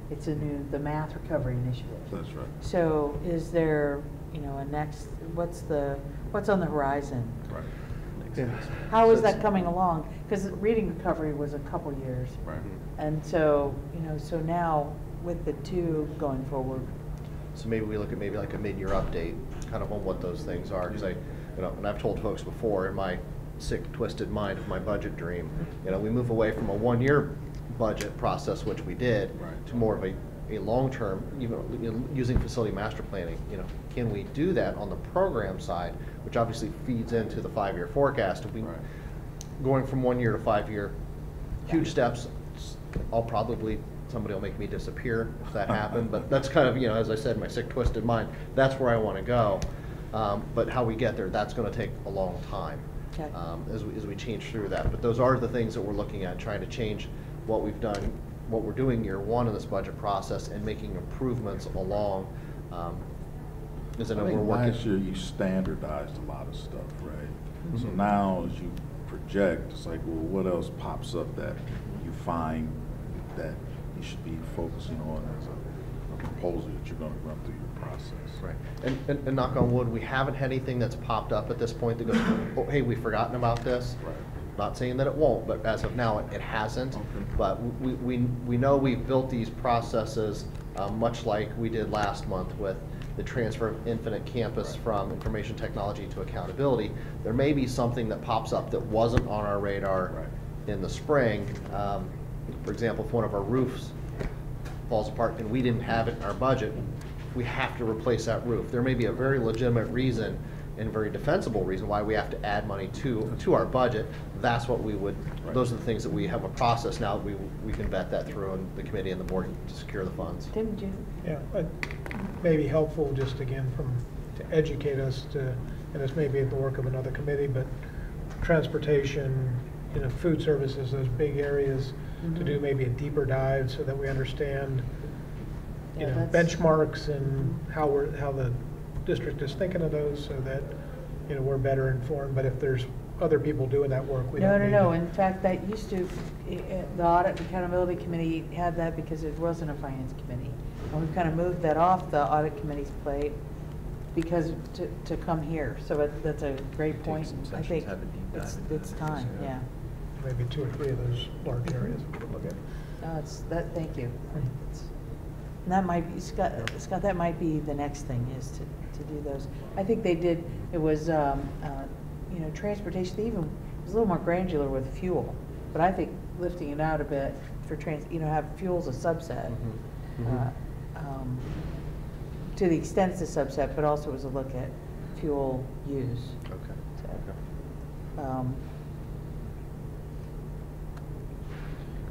it's the math recovery initiative. That's right. So is there, a next, what's on the horizon? Right. How is that coming along? Because reading recovery was a couple years. Right. And so, so now with the 2 going forward. So maybe we look at like a mid-year update, kind of on what those things are, because and I've told folks before, in my sick, twisted mind of my budget dream, we move away from a 1-year budget process, which we did, right, to more of a long-term, using facility master planning. Can we do that on the program side, which obviously feeds into the 5-year forecast? If we, right, going from 1 year to 5 year, huge steps. Somebody will make me disappear if that happened, but that's kind of, as I said, my sick, twisted mind, that's where I want to go. But how we get there, that's going to take a long time. Okay. As we change through that. But those are the things that we're looking at, trying to change what we've done, what we're doing year 1 of this budget process, and making improvements along. As I know we're working. Last year you standardized a lot of stuff, right? Mm-hmm. So now as you project, it's like, well, what else pops up that you find that you should be focusing on as a proposal that you're gonna run through your process. Right. And knock on wood, we haven't had anything that's popped up at this point that goes, oh, hey, we've forgotten about this. Right. Not saying that it won't, but as of now, it hasn't. Okay. But we know we've built these processes, much like we did last month with the transfer of Infinite Campus from information technology to accountability. There may be something that pops up that wasn't on our radar Right. in the spring. For example, if one of our roofs falls apart and we didn't have it in our budget, we have to replace that roof. There may be a very legitimate reason and very defensible reason why we have to add money to our budget. That's what we would, Right. those are the things that we have a process now, we can vet that through and the committee and the board to secure the funds. Tim, do you? Yeah, it may be helpful just again to educate us to, and this may be the work of another committee, but transportation, food services, those big areas, to do maybe a deeper dive so that we understand, Yeah, that's- benchmarks and how the district is thinking of those so that, we're better informed. But if there's other people doing that work, we don't need No. to- In fact, that used to, the Audit and Accountability Committee had that because it wasn't a Finance Committee. And we've kind of moved that off the Audit Committee's plate because to come here. So that's a great point. some I sessions, think have a deep dive into it's this, time, yeah. yeah. Maybe 2 or 3 of those large areas we could look at. Thank you. And that might be, Scott, that might be the next thing is to do those. I think they did, it was, transportation, they even, it was a little more granular with fuel. But I think lifting it out a bit for have fuel's a subset. To the extent it's a subset, but also as a look at fuel use. Okay. So,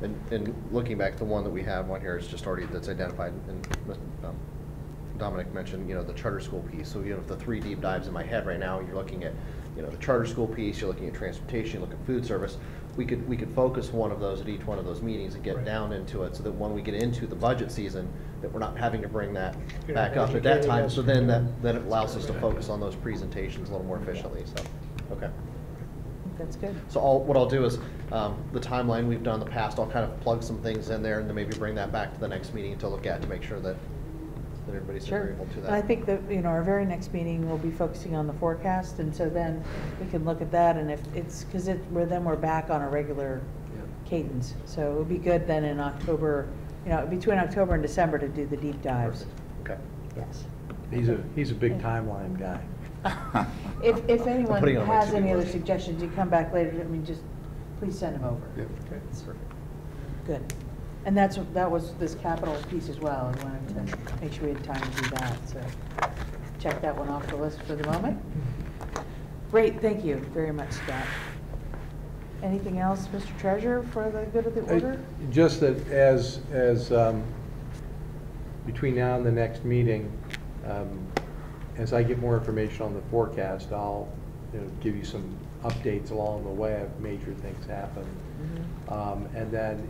And looking back, the one that we have on here is just already, that's identified, and Dominic mentioned, the charter school piece. So, the 3 deep dives in my head right now, you're looking at, the charter school piece, you're looking at transportation, you look at food service. We could focus one of those at each one of those meetings and get Right. down into it so that when we get into the budget season, that we're not having to bring that You're back up at that educating time. us. So then it allows us to focus on those presentations a little more efficiently, so, okay. that's good. So what I'll do is, the timeline we've done in the past, I'll kind of plug some things in there and then maybe bring that back to the next meeting to look at to make sure that everybody's Sure. agreeable to that. And I think that, our very next meeting will be focusing on the forecast, and so then we can look at that, and if it's, because we're back on a regular cadence. So it would be good then in October, between October and December to do the deep dives. Okay. Yes. He's a big timeline guy. If anyone putting it on my has to-do any other list. suggestions, you come back later, just please send them over. Yep. Good. And that was this capital piece as well. I wanted to make sure we had time to do that, so check that one off the list for the moment. Great, thank you very much, Scott. Anything else, Mr. Treasurer, for the good of the order? Just that as between now and the next meeting, as I get more information on the forecast, I'll give you some updates along the way of major things happen. And then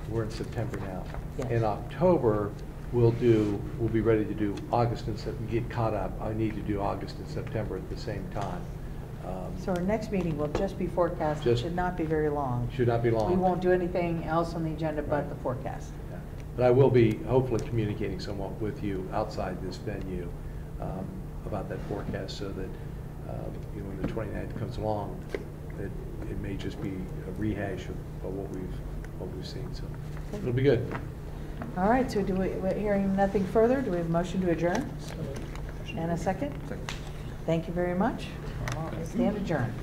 we're in September now. Yes. In October, we'll be ready to do August and get caught up. I need to do August and September at the same time. So our next meeting will just be forecast. It should not be very long. Should not be long. We won't do anything else on the agenda but the forecast. Yeah. But I will be hopefully communicating somewhat with you outside this venue about that forecast so that when the 29th comes along, it may just be a rehash of what we've seen. So it'll be good. All right, so hearing nothing further, do we have a motion to adjourn? And a second? Second. Thank you very much. Stand adjourned.